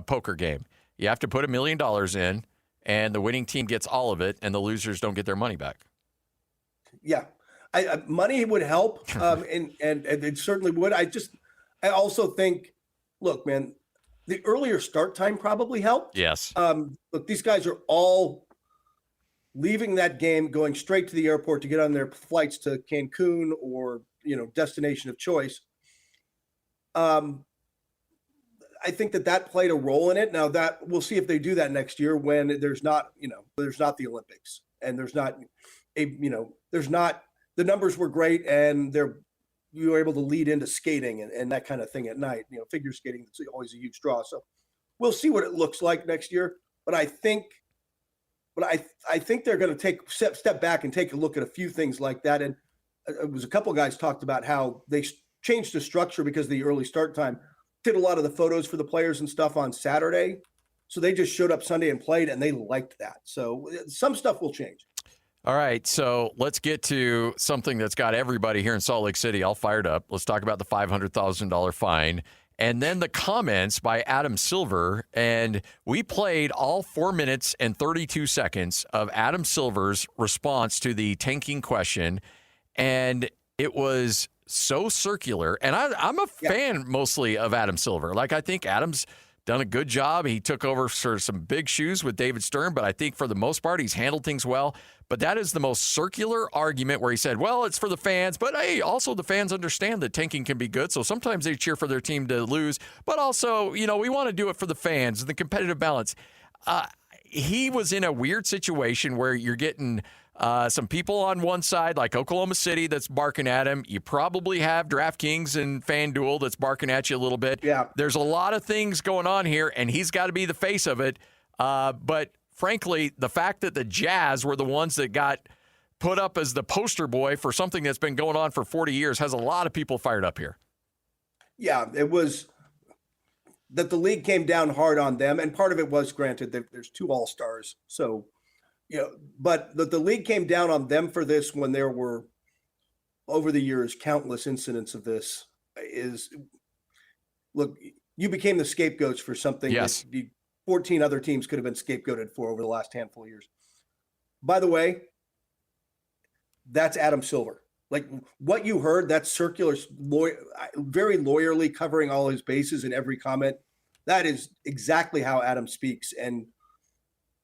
poker game. You have to put $1 million in, and the winning team gets all of it, and the losers don't get their money back. Yeah, money would help, and it certainly would. I also think, look, man, the earlier start time probably helped. Yes. Look, these guys are all leaving that game, going straight to the airport to get on their flights to Cancun or, destination of choice. I think that played a role in it. Now that we'll see if they do that next year when there's not the Olympics and there's not the numbers were great and you were able to lead into skating and that kind of thing at night. Figure skating is always a huge draw. So we'll see what it looks like next year. But I think they're going to step back and take a look at a few things like that. And it was a couple guys talked about how they changed the structure because of the early start time. Did a lot of the photos for the players and stuff on Saturday. So they just showed up Sunday and played, and they liked that. So some stuff will change. All right, so let's get to something that's got everybody here in Salt Lake City all fired up. Let's talk about the $500,000 fine. And then the comments by Adam Silver. And we played all 4 minutes and 32 seconds of Adam Silver's response to the tanking question. And it was so circular. And I'm a fan mostly of Adam Silver. Like, I think Adam's done a good job. He took over for some big shoes with David Stern, but I think for the most part, he's handled things well. But that is the most circular argument where he said, well, it's for the fans, but hey, also the fans understand that tanking can be good. So sometimes they cheer for their team to lose, but also, we want to do it for the fans and the competitive balance. He was in a weird situation where you're getting some people on one side, like Oklahoma City, that's barking at him. You probably have DraftKings and FanDuel that's barking at you a little bit. Yeah. There's a lot of things going on here, and he's got to be the face of it. But frankly, the fact that the Jazz were the ones that got put up as the poster boy for something that's been going on for 40 years has a lot of people fired up here. Yeah, it was that the league came down hard on them, and part of it was, granted, that there's 2 All-Stars, so but the league came down on them for this when there were, over the years, countless incidents of this. Look, you became the scapegoats for something yes. that 14 other teams could have been scapegoated for over the last handful of years. By the way, that's Adam Silver. Like what you heard, that's circular, very lawyerly covering all his bases in every comment. That is exactly how Adam speaks, and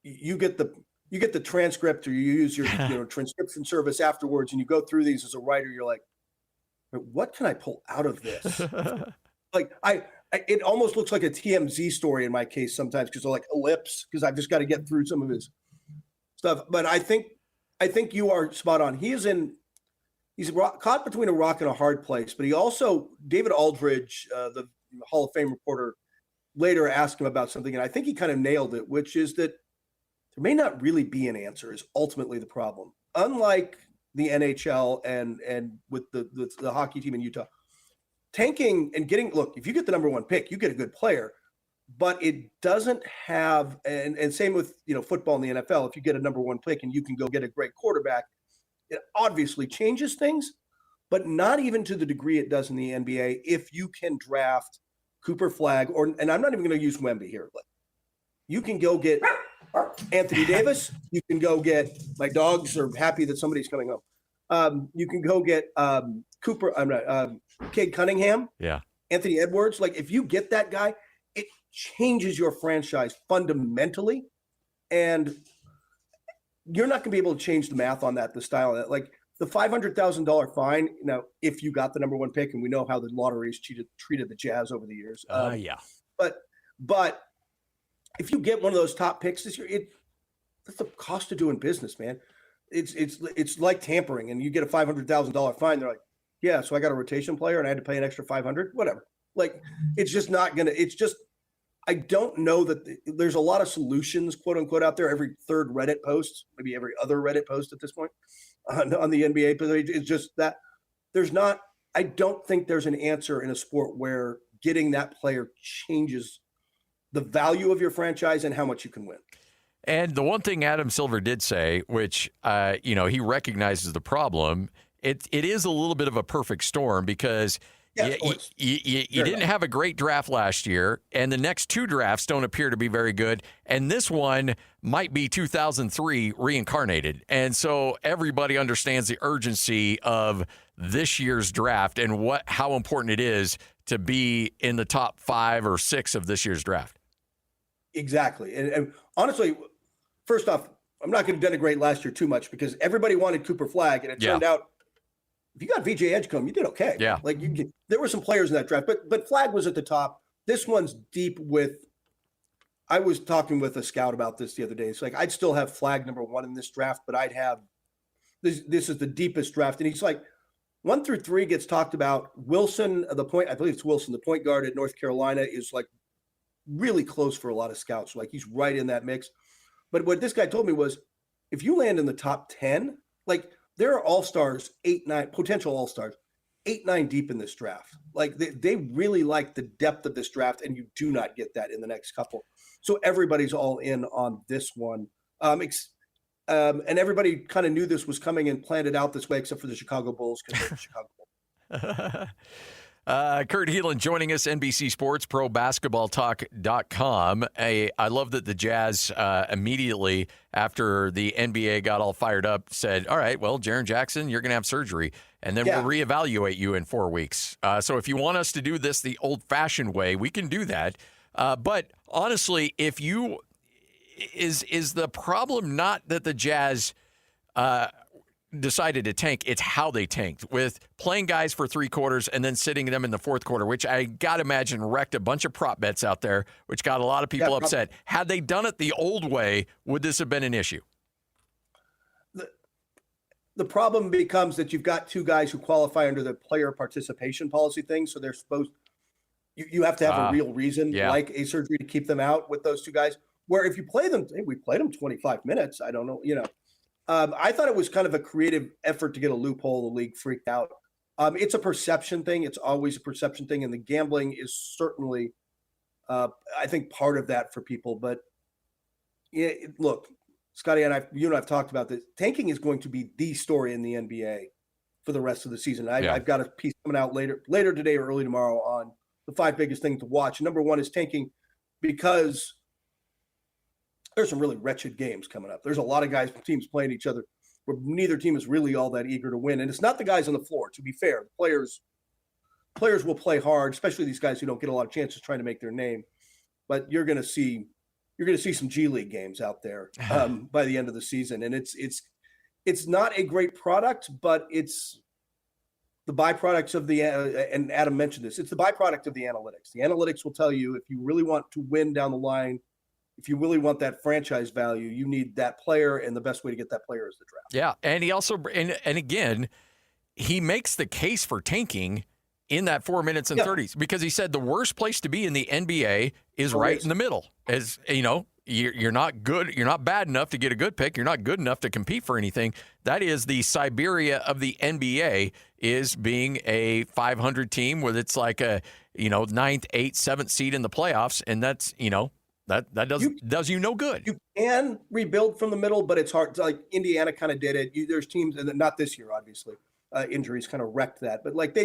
you get the transcript, or you use your transcription service afterwards, and you go through these as a writer. You're like, what can I pull out of this? Like it almost looks like a TMZ story in my case sometimes, because they're like ellipse, because I've just got to get through some of his stuff. But I think you are spot on. He's caught between a rock and a hard place. But he also, David Aldridge, the Hall of Fame reporter, later asked him about something, and I think he kind of nailed it, which is that there may not really be an answer is ultimately the problem. Unlike the NHL and with the hockey team in Utah, tanking and look, if you get the number 1 pick, you get a good player, but it doesn't have, and same with, football in the NFL, if you get a number 1 pick and you can go get a great quarterback, it obviously changes things, but not even to the degree it does in the NBA. If you can draft Cooper Flagg, and I'm not even going to use Wemby here, but you can go get Anthony Davis. You can go get, my dogs are happy that somebody's coming home. You can go get Cade Cunningham. Yeah. Anthony Edwards. Like if you get that guy, it changes your franchise fundamentally. And you're not going to be able to change the math on that, the style of that. Like the $500,000 fine, if you got the number 1 pick, and we know how the lotteries treated the Jazz over the years. Yeah. But if you get one of those top picks this year, that's the cost of doing business, man. It's like tampering, and you get a $500,000 fine. They're like, yeah, so I got a rotation player and I had to pay an extra $500, whatever. Like, it's just not going to, I don't know that there's a lot of solutions, quote unquote, out there. Every third Reddit post, maybe every other Reddit post at this point on the NBA page. It's just that I don't think there's an answer in a sport where getting that player changes the value of your franchise and how much you can win. And the one thing Adam Silver did say, which, he recognizes the problem, it is a little bit of a perfect storm because you didn't have a great draft last year, and the next 2 drafts don't appear to be very good, and this one might be 2003 reincarnated. And so everybody understands the urgency of this year's draft and how important it is to be in the top 5 or 6 of this year's draft. Exactly. And honestly, first off, I'm not going to denigrate last year too much because everybody wanted Cooper Flagg, and it turned out if you got VJ Edgecombe, you did okay. Yeah. Like there were some players in that draft, but Flagg was at the top. This one's deep with. I was talking with a scout about this the other day. It's like I'd still have Flagg number 1 in this draft, but I'd have this is the deepest draft, and he's like 1 through 3 gets talked about. Wilson, I believe it's Wilson, the point guard at North Carolina, is like really close for a lot of scouts. Like he's right in that mix. But what this guy told me was, if you land in the top 10, like there are all-stars, 8, 9, potential all-stars, 8, 9 deep in this draft. Like they really like the depth of this draft, and you do not get that in the next couple. So everybody's all in on this one. And everybody kind of knew this was coming and planned it out this way, except for the Chicago Bulls, because they're the Chicago Bulls. Kurt Hlein joining us, NBC Sports, ProBasketballTalk.com. I love that the Jazz immediately after the NBA got all fired up said, all right, well, Jaren Jackson, you're going to have surgery, and then we'll reevaluate you in 4 weeks. So if you want us to do this the old-fashioned way, we can do that. But honestly, if you is the problem not that the Jazz decided to tank, it's how they tanked with playing guys for 3 quarters and then sitting them in the fourth quarter, which I got to imagine wrecked a bunch of prop bets out there, which got a lot of people upset. Had they done it the old way, would this have been an issue? The problem becomes that you've got 2 guys who qualify under the player participation policy thing, so they're supposed you have to have a real reason, like a surgery, to keep them out with those 2 guys. Where if you play them, hey, we played them 25 minutes. I don't know, I thought it was kind of a creative effort to get a loophole. The league freaked out. It's a perception thing. It's always a perception thing, and the gambling is certainly, I think, part of that for people. But look, Scotty and you and I have talked about this. Tanking is going to be the story in the NBA for the rest of the season. I've got a piece coming out later today or early tomorrow on the 5 biggest things to watch. Number 1 is tanking because there's some really wretched games coming up. There's a lot of teams playing each other where neither team is really all that eager to win. And it's not the guys on the floor, to be fair. Players will play hard, especially these guys who don't get a lot of chances trying to make their name. But you're going to see some G League games out there by the end of the season. And it's not a great product, but it's the byproducts of and Adam mentioned this, it's the byproduct of the analytics. The analytics will tell you if you really want to win down the line, if you really want that franchise value, you need that player, and the best way to get that player is the draft. Yeah, and he also, and again, he makes the case for tanking in that 4 minutes and 30s because he said the worst place to be in the NBA is right in the middle. As you know, you're not good, you're not bad enough to get a good pick, you're not good enough to compete for anything. That is the Siberia of the NBA, is being a 500 team where it's like a 9th, 8th, 7th seed in the playoffs, and that's That does you no good. You can rebuild from the middle, but it's hard. Like Indiana kind of did it. There's teams, and not this year, obviously. Injuries kind of wrecked that. But like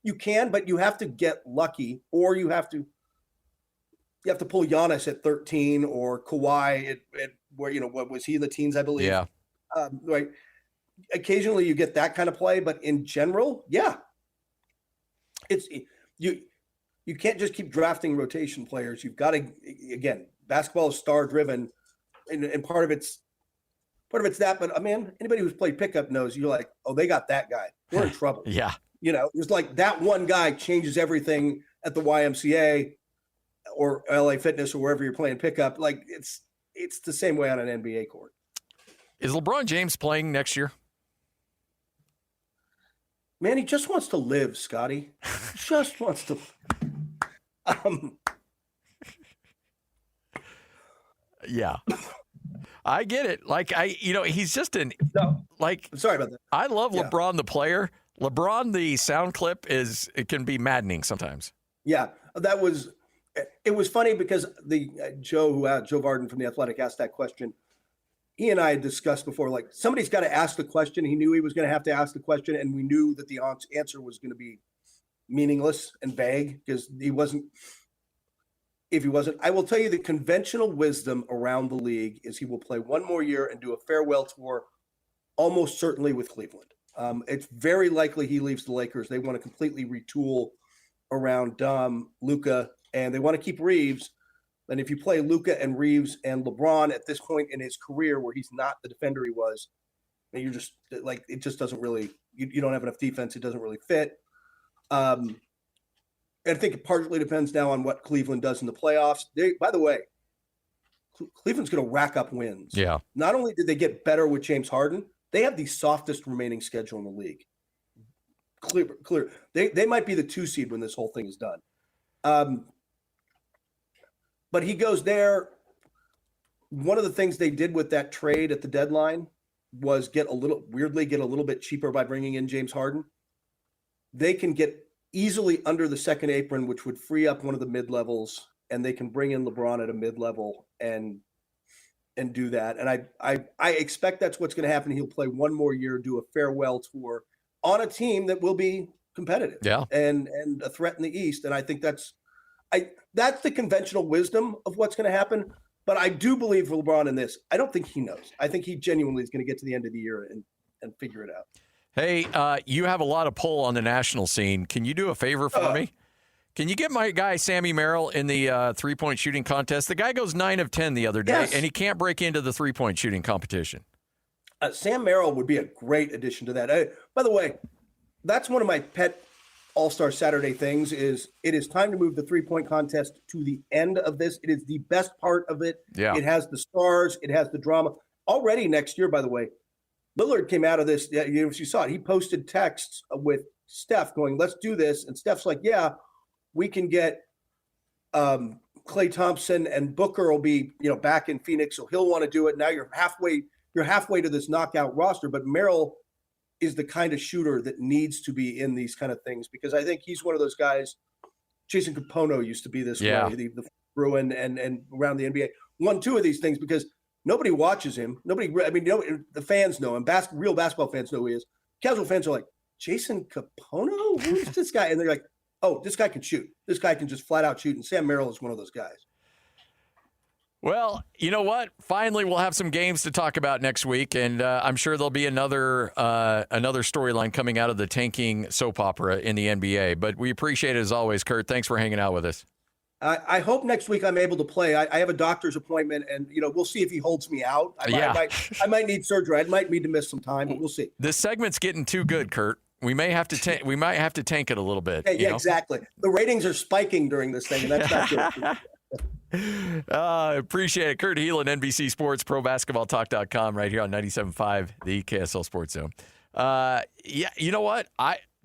you can, but you have to get lucky, or you have to pull Giannis at 13 or Kawhi at where what was he in the teens, I believe. Yeah. Right. Occasionally you get that kind of play, but in general, it's you can't just keep drafting rotation players. You've got to, again, basketball is star driven, and part of it's that. But anybody who's played pickup knows you're like, oh, they got that guy. We're in trouble. Yeah. It's like that one guy changes everything at the YMCA or LA Fitness or wherever you're playing pickup. Like it's the same way on an NBA court. Is LeBron James playing next year? Man, he just wants to live, Scotty. Just wants to. Yeah, I get it. Like he's just I'm sorry about that. I love LeBron the player. LeBron the sound clip it can be maddening sometimes. Yeah, it was funny because Joe Varden from The Athletic asked that question. He and I had discussed before, like somebody's got to ask the question. He knew he was going to have to ask the question, and we knew that the answer was going to be meaningless and vague because he wasn't. If he wasn't, I will tell you the conventional wisdom around the league is he will play one more year and do a farewell tour, almost certainly with Cleveland. It's very likely he leaves the Lakers. They want to completely retool around Luka, and they want to keep Reeves. And if you play Luka and Reeves and LeBron at this point in his career where he's not the defender he was, and you're just like, it just doesn't really, you don't have enough defense. It doesn't really fit. And I think it partly depends now on what Cleveland does in the playoffs. By the way, Cleveland's going to rack up wins. Yeah. Not only did they get better with James Harden, they have the softest remaining schedule in the league. Clear. They might be the 2 seed when this whole thing is done. But he goes there. One of the things they did with that trade at the deadline was get a little bit cheaper by bringing in James Harden. They can get easily under the second apron, which would free up one of the mid-levels, and they can bring in LeBron at a mid-level and do that. And I expect that's what's going to happen. He'll play one more year, do a farewell tour on a team that will be competitive and a threat in the East. And I think that's the conventional wisdom of what's going to happen. But I do believe for LeBron in this. I don't think he knows. I think he genuinely is going to get to the end of the year and figure it out. Hey, you have a lot of pull on the national scene. Can you do a favor for me? Can you get my guy Sammy Merrill in the three-point shooting contest? The guy goes 9 of 10 the other day, and he can't break into the three-point shooting competition. Sam Merrill would be a great addition to that. By the way, that's one of my pet All-Star Saturday things is it is time to move the three-point contest to the end of this. It is the best part of it. Yeah. It has the stars. It has the drama. Already next year, by the way, Lillard came out of this. You saw it. He posted texts with Steph going, let's do this. And Steph's like, yeah, we can get Klay Thompson and Booker will be, back in Phoenix. So he'll want to do it. Now you're halfway to this knockout roster, but Merrill is the kind of shooter that needs to be in these kind of things because I think he's one of those guys. Jason Capono used to be this way, the Bruin and around the NBA. Won 2 of these things because nobody watches him. The fans know him. Real basketball fans know who he is. Casual fans are like, Jason Capono? Who's this guy? And they're like, oh, this guy can shoot. This guy can just flat out shoot. And Sam Merrill is one of those guys. Well, you know what? Finally, we'll have some games to talk about next week, and I'm sure there'll be another storyline coming out of the tanking soap opera in the NBA. But we appreciate it as always, Kurt. Thanks for hanging out with us. I hope next week I'm able to play. I have a doctor's appointment, and we'll see if he holds me out. I might need surgery. I might need to miss some time, but we'll see. This segment's getting too good, Kurt. We may have to tank it a little bit. Hey, exactly. The ratings are spiking during this thing, and that's not good. Appreciate it. Kurt Hlein, NBC Sports, ProBasketballTalk.com, right here on 97.5, the KSL Sports Zone. You know what?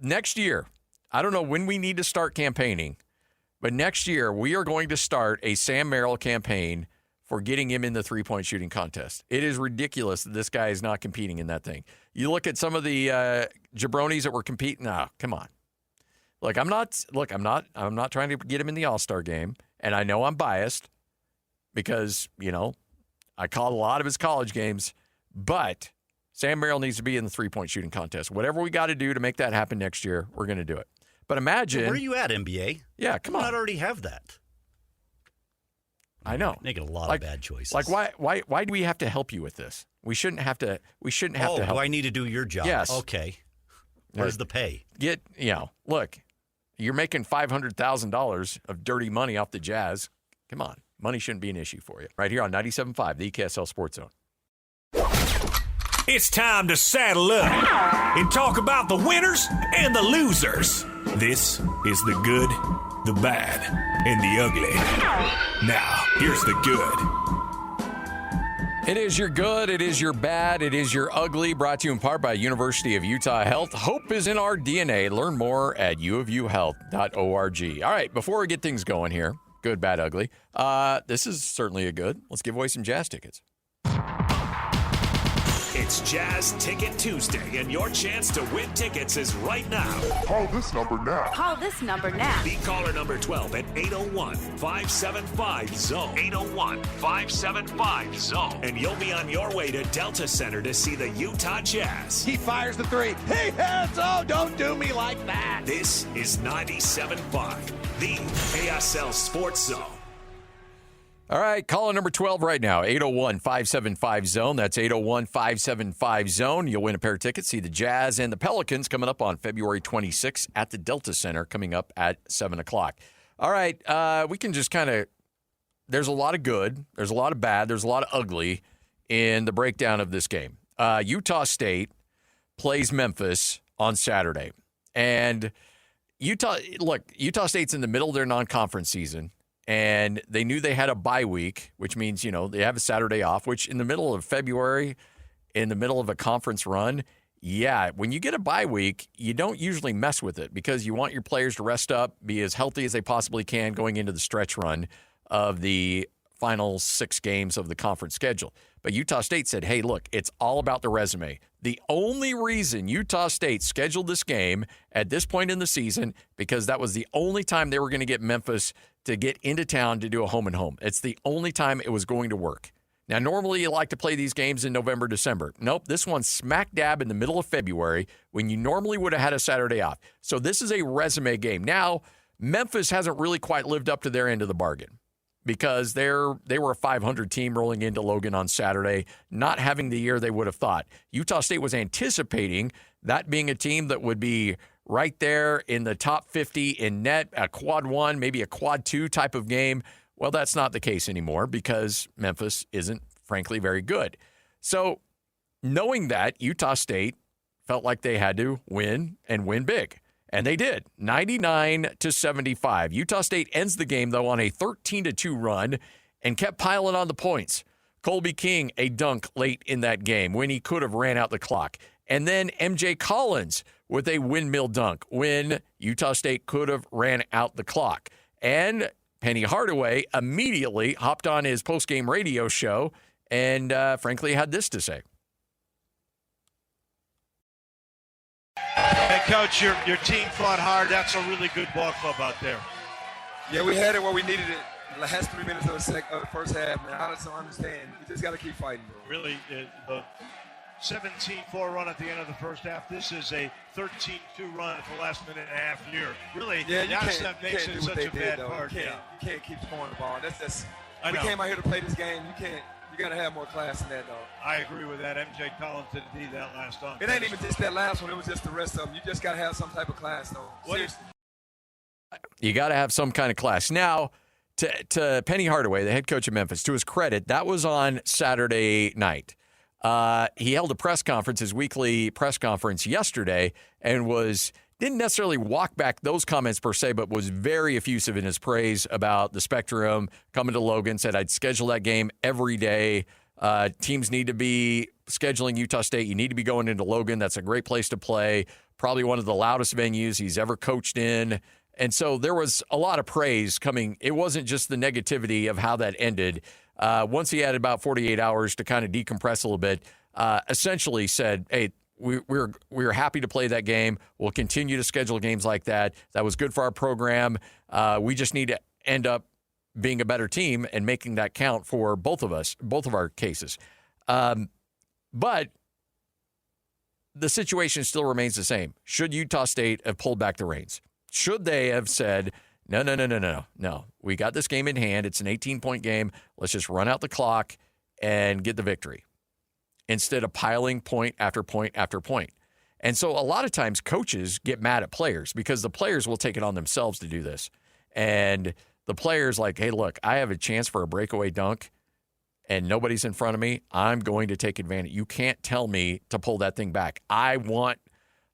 Next year, I don't know when we need to start campaigning, but next year we are going to start a Sam Merrill campaign for getting him in the three-point shooting contest. It is ridiculous that this guy is not competing in that thing. You look at some of the jabronis that were competing. No, come on. I'm not trying to get him in the All-Star game, and I know I'm biased because, I called a lot of his college games, but Sam Merrill needs to be in the three-point shooting contest. Whatever we got to do to make that happen next year, we're going to do it. But imagine. Where are you at, NBA? Yeah, come on. Why not already have that? I know. Making a lot of bad choices. Why do we have to help you with this? We shouldn't have to help. Do I need to do your job? Yes. Okay. Where's the pay? Look, you're making $500,000 of dirty money off the Jazz. Come on. Money shouldn't be an issue for you. Right here on 97.5, the KSL Sports Zone. It's time to saddle up and talk about the winners and the losers. This is the good, the bad, and the ugly. Now, here's the good. It is your good, it is your bad, it is your ugly, brought to you in part by University of Utah Health. Hope is in our DNA. Learn more at uofuhealth.org. All right, before we get things going here, good, bad, ugly, this is certainly a good. Let's give away some Jazz tickets. It's Jazz Ticket Tuesday, and your chance to win tickets is right now. Call this number now. Call this number now. Be caller number 12 at 801-575-ZONE. 801-575-ZONE. And you'll be on your way to Delta Center to see the Utah Jazz. He fires the three. He hits. Oh, don't do me like that. This is 97.5, the KSL Sports Zone. All right, caller number 12 right now, 801-575-ZONE. That's 801-575-ZONE. You'll win a pair of tickets. See the Jazz and the Pelicans coming up on February 26th at the Delta Center, coming up at 7 o'clock. All right, we can just kind of – there's a lot of good, there's a lot of bad, there's a lot of ugly in the breakdown of this game. Utah State plays Memphis on Saturday. And Utah State's in the middle of their non-conference season. And they knew they had a bye week, which means, they have a Saturday off, which in the middle of February, in the middle of a conference run, when you get a bye week, you don't usually mess with it because you want your players to rest up, be as healthy as they possibly can going into the stretch run of the final 6 games of the conference schedule. But Utah State said, hey, look, it's all about the resume. The only reason Utah State scheduled this game at this point in the season, because that was the only time they were going to get Memphis to get into town to do a home and home. It's the only time it was going to work. Now, normally you like to play these games in November, December. Nope, this one's smack dab in the middle of February when you normally would have had a Saturday off. So this is a resume game. Now, Memphis hasn't really quite lived up to their end of the bargain because they were a 500 team rolling into Logan on Saturday, not having the year they would have thought. Utah State was anticipating that being a team that would be right there in the top 50 in net, a quad 1, maybe a quad 2 type of game. Well, that's not the case anymore because Memphis isn't, frankly, very good. So knowing that, Utah State felt like they had to win and win big. And they did, 99-75. Utah State ends the game, though, on a 13-2 run and kept piling on the points. Colby King, a dunk late in that game when he could have ran out the clock. And then MJ Collins with a windmill dunk when Utah State could have ran out the clock. And Penny Hardaway immediately hopped on his postgame radio show and, frankly, had this to say. And, Coach, your team fought hard. That's a really good ball club out there. Yeah, we had it where we needed it. The last 3 minutes of the first half, man. I just don't understand. You just got to keep fighting, bro. Really, the 17-4 run at the end of the first half. This is a 13-2 run at the last minute and a half here. Really, yeah, that's what makes it such a bad part. You can't keep scoring the ball. We came out here to play this game. You got to have more class than that, though. I agree with that. MJ Collins didn't need that last dunk. It ain't even just that last one. It was just the rest of them. You just got to have some type of class, though. Seriously. You got to have some kind of class. Now, to Penny Hardaway, the head coach of Memphis, to his credit, that was on Saturday night. He held a press conference, his weekly press conference yesterday, and didn't necessarily walk back those comments per se, but was very effusive in his praise about the Spectrum coming to Logan, said, I'd schedule that game every day. Teams need to be scheduling Utah State. You need to be going into Logan. That's a great place to play. Probably one of the loudest venues he's ever coached in. And so there was a lot of praise coming. It wasn't just the negativity of how that ended. Once he had about 48 hours to kind of decompress a little bit, essentially said, hey, we're happy to play that game. We'll continue to schedule games like that. That was good for our program. We just need to end up being a better team and making that count for both of us, both of our cases. But the situation still remains the same. Should Utah State have pulled back the reins? Should they have said, no, we got this game in hand. It's an 18-point game. Let's just run out the clock and get the victory instead of piling point after point after point. And so a lot of times coaches get mad at players because the players will take it on themselves to do this. And the player's like, hey, look, I have a chance for a breakaway dunk and nobody's in front of me. I'm going to take advantage. You can't tell me to pull that thing back. I want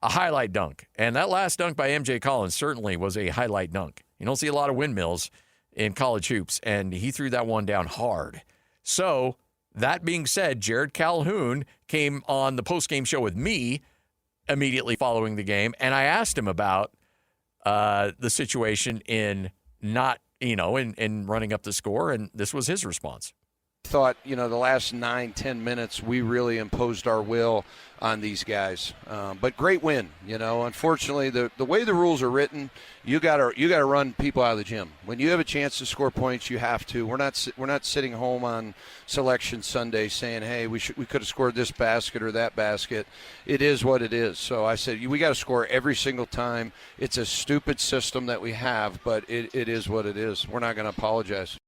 a highlight dunk. And that last dunk by MJ Collins certainly was a highlight dunk. You don't see a lot of windmills in college hoops, and he threw that one down hard. So that being said, Jared Calhoun came on the postgame show with me immediately following the game, and I asked him about the situation in not, in running up the score, and this was his response. Thought, the last 9-10 minutes, we really imposed our will on these guys. But great win, Unfortunately, the way the rules are written, you gotta run people out of the gym. When you have a chance to score points, you have to. We're not sitting home on Selection Sunday saying, hey, we could have scored this basket or that basket. It is what it is. So I said we got to score every single time. It's a stupid system that we have, but it is what it is. We're not going to apologize.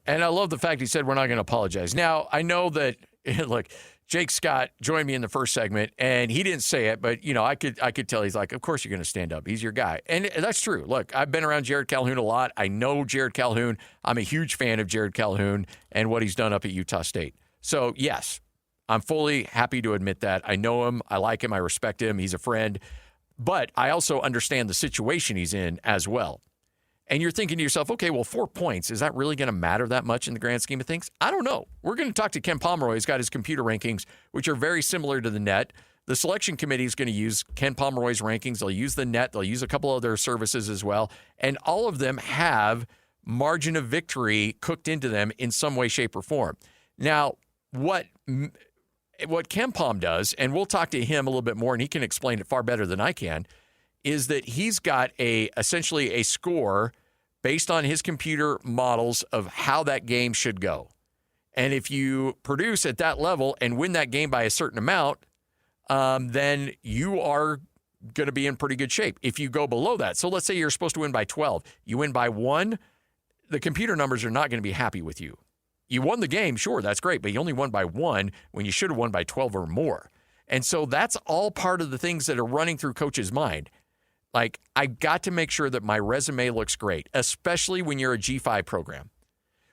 And I love the fact he said we're not going to apologize. Now, I know that, look, Jake Scott joined me in the first segment, and he didn't say it, but, I could tell he's like, of course you're going to stand up. He's your guy. And that's true. Look, I've been around Jared Calhoun a lot. I know Jared Calhoun. I'm a huge fan of Jared Calhoun and what he's done up at Utah State. So, yes, I'm fully happy to admit that. I know him. I like him. I respect him. He's a friend. But I also understand the situation he's in as well. And you're thinking to yourself, okay, well, 4 points, is that really going to matter that much in the grand scheme of things? I don't know. We're going to talk to Ken Pomeroy. He's got his computer rankings, which are very similar to the net. The selection committee is going to use Ken Pomeroy's rankings. They'll use the net. They'll use a couple other services as well. And all of them have margin of victory cooked into them in some way, shape, or form. Now, what Ken Pom does, and we'll talk to him a little bit more, and he can explain it far better than I can, is that he's got essentially a score based on his computer models of how that game should go. And if you produce at that level and win that game by a certain amount, then you are going to be in pretty good shape. If you go below that, so let's say you're supposed to win by 12, you win by 1, the computer numbers are not going to be happy with you. You won the game, sure, that's great, but you only won by 1 when you should have won by 12 or more. And so that's all part of the things that are running through coach's mind. Like, I've got to make sure that my resume looks great, especially when you're a G5 program.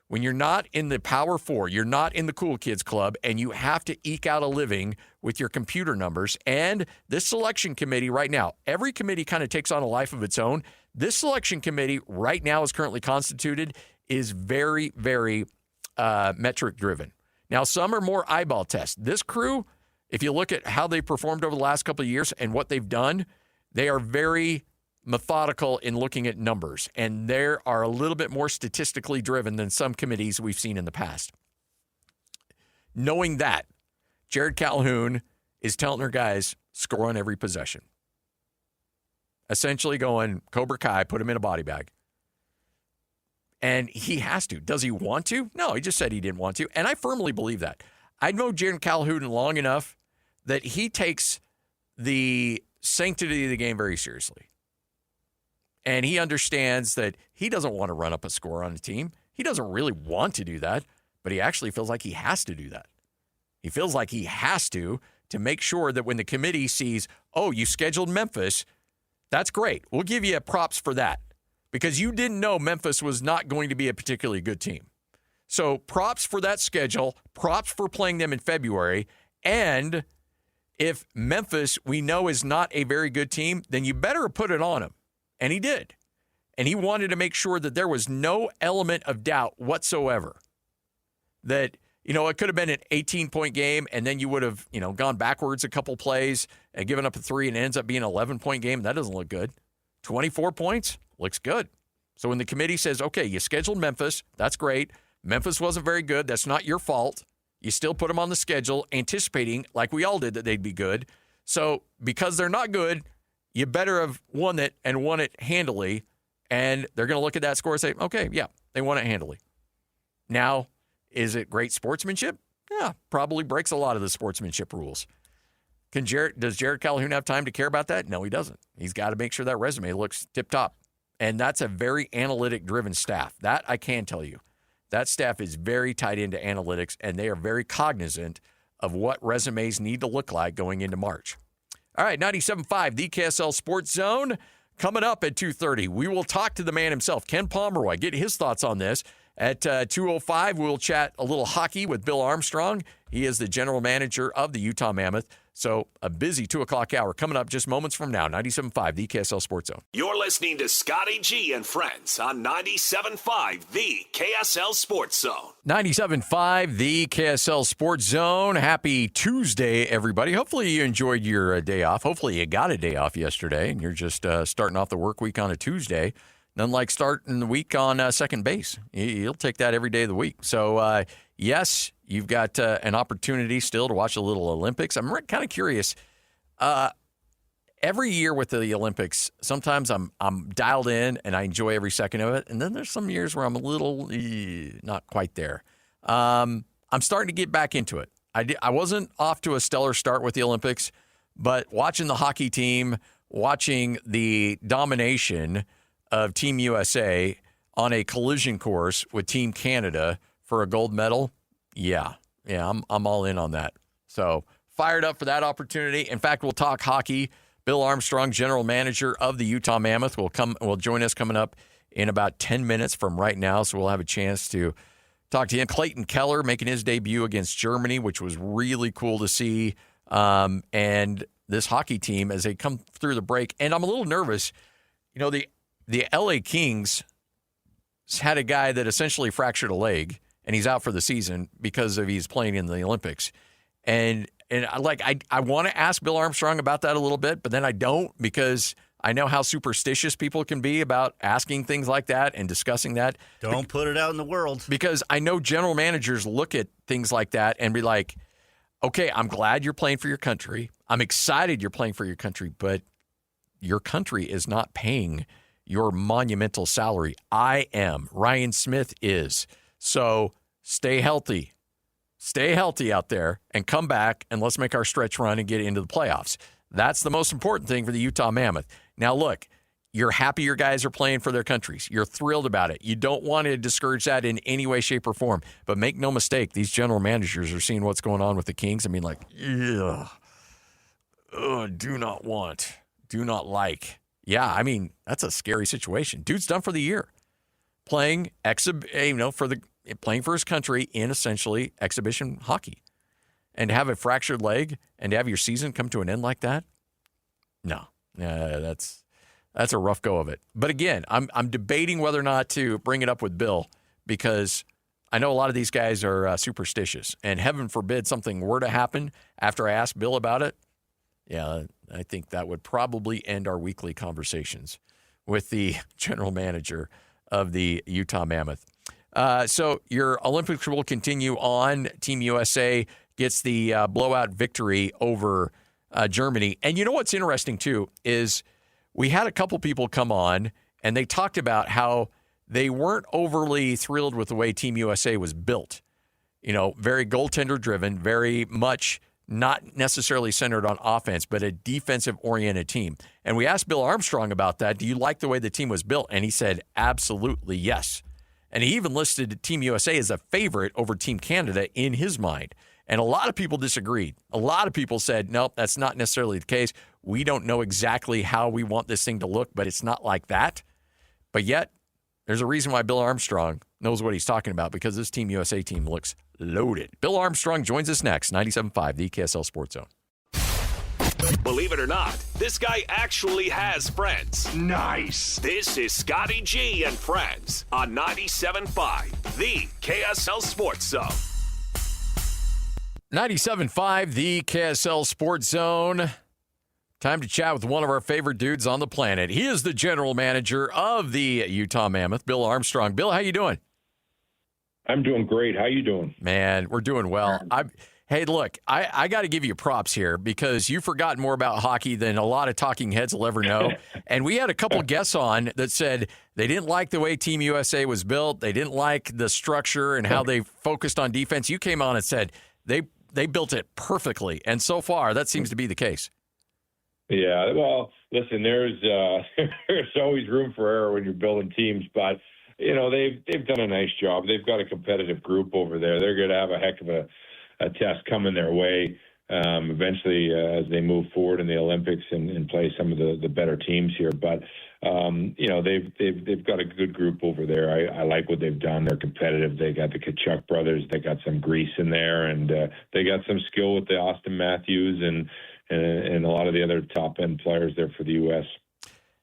When you're not in the Power 4, you're not in the Cool Kids Club, and you have to eke out a living with your computer numbers. And this selection committee right now, every committee kind of takes on a life of its own. This selection committee right now is currently constituted is very, very metric-driven. Now, some are more eyeball tests. This crew, if you look at how they performed over the last couple of years and what they've done, they are very methodical in looking at numbers, and they are a little bit more statistically driven than some committees we've seen in the past. Knowing that, Jared Calhoun is telling their guys, score on every possession. Essentially going, Cobra Kai, put him in a body bag. And he has to. Does he want to? No, he just said he didn't want to, and I firmly believe that. I know Jared Calhoun long enough that he takes the sanctity of the game very seriously. And he understands that he doesn't want to run up a score on a team. He doesn't really want to do that, but he actually feels like he has to do that. He feels like he has to make sure that when the committee sees, oh, you scheduled Memphis, that's great. We'll give you props for that because you didn't know Memphis was not going to be a particularly good team. So props for that schedule, props for playing them in February, and if Memphis we know is not a very good team, then you better put it on him. And he did. And he wanted to make sure that there was no element of doubt whatsoever. That, it could have been an 18-point game, and then you would have, gone backwards a couple plays and given up a 3, and it ends up being an 11-point game. That doesn't look good. 24 points looks good. So when the committee says, okay, you scheduled Memphis, that's great. Memphis wasn't very good. That's not your fault. You still put them on the schedule, anticipating, like we all did, that they'd be good. So because they're not good, you better have won it and won it handily, and they're going to look at that score and say, okay, yeah, they won it handily. Now, is it great sportsmanship? Yeah, probably breaks a lot of the sportsmanship rules. Does Jared Calhoun have time to care about that? No, he doesn't. He's got to make sure that resume looks tip-top, and that's a very analytic-driven staff. That I can tell you. That staff is very tied into analytics, and they are very cognizant of what resumes need to look like going into March. All right, 97.5, the KSL Sports Zone. Coming up at 2:30, we will talk to the man himself, Ken Pomeroy, get his thoughts on this. At 2:05, we'll chat a little hockey with Bill Armstrong. He is the general manager of the Utah Mammoth. So a busy 2 o'clock hour coming up just moments from now. 97.5, the KSL Sports Zone. You're listening to Scotty G and Friends on 97.5, the KSL Sports Zone. 97.5, the KSL Sports Zone. Happy Tuesday, everybody. Hopefully you enjoyed your day off. Hopefully you got a day off yesterday, and you're just starting off the work week on a Tuesday. Nothing like starting the week on second base. You'll take that every day of the week. So, yes, you've got an opportunity still to watch a little Olympics. I'm kind of curious. Every year with the Olympics, sometimes I'm dialed in and I enjoy every second of it. And then there's some years where I'm a little not quite there. I'm starting to get back into it. I wasn't off to a stellar start with the Olympics, but watching the hockey team, watching the domination of Team USA on a collision course with Team Canada for a gold medal, yeah, I'm all in on that. So fired up for that opportunity. In fact, we'll talk hockey. Bill Armstrong, general manager of the Utah Mammoth, will join us coming up in about 10 minutes from right now. So we'll have a chance to talk to him. Clayton Keller making his debut against Germany, which was really cool to see. And this hockey team as they come through the break. And I'm a little nervous. The LA Kings had a guy that essentially fractured a leg, and he's out for the season because he's playing in the Olympics. And I want to ask Bill Armstrong about that a little bit, but then I don't because I know how superstitious people can be about asking things like that and discussing that. Don't put it out in the world. Because I know general managers look at things like that and be like, okay, I'm glad you're playing for your country. I'm excited you're playing for your country, but your country is not paying your monumental salary. I am. Ryan Smith is. So stay healthy. Stay healthy out there and come back and let's make our stretch run and get into the playoffs. That's the most important thing for the Utah Mammoth. Now, look, you're happy your guys are playing for their countries. You're thrilled about it. You don't want to discourage that in any way, shape, or form. But make no mistake, these general managers are seeing what's going on with the Kings. I mean, like, do not want, do not like. Yeah, I mean, that's a scary situation. Dude's done for the year. Playing playing for his country in essentially exhibition hockey. And to have a fractured leg and to have your season come to an end like that? No. That's a rough go of it. But again, I'm debating whether or not to bring it up with Bill because I know a lot of these guys are superstitious. And heaven forbid something were to happen after I asked Bill about it. Yeah, I think that would probably end our weekly conversations with the general manager of the Utah Mammoth. So your Olympics will continue on. Team USA gets the blowout victory over Germany. And you know what's interesting, too, is we had a couple people come on, and they talked about how they weren't overly thrilled with the way Team USA was built. You know, very goaltender-driven, very much not necessarily centered on offense, but a defensive-oriented team. And we asked Bill Armstrong about that. Do you like the way the team was built? And he said, absolutely yes. And he even listed Team USA as a favorite over Team Canada in his mind. And a lot of people disagreed. A lot of people said, nope, that's not necessarily the case. We don't know exactly how we want this thing to look, but it's not like that. But yet, there's a reason why Bill Armstrong knows what he's talking about, because this Team USA team looks loaded. Bill Armstrong joins us next, 97.5, the KSL Sports Zone. Believe it or not, this guy actually has friends. Nice. This is Scotty G and Friends on 97.5, the KSL Sports Zone. 97.5, the KSL Sports Zone. Time to chat with one of our favorite dudes on the planet. He is the general manager of the Utah Mammoth, Bill Armstrong. Bill, how you doing? I'm doing great. How you doing? Man, we're doing well. Hey, look, I got to give you props here because you've forgotten more about hockey than a lot of talking heads will ever know. And we had a couple guests on that said they didn't like the way Team USA was built. They didn't like the structure and how they focused on defense. You came on and said they built it perfectly. And so far, that seems to be the case. Yeah, well, listen, there's always room for error when you're building teams, but you know they've done a nice job. They've got a competitive group over there. They're going to have a heck of a test coming their way eventually as they move forward in the Olympics and play some of the better teams here. But you know they've got a good group over there. I like what they've done. They're competitive. They got the Kachuk brothers. They got some grease in there, and they got some skill with the Austin Matthews and a lot of the other top-end players there for the U.S.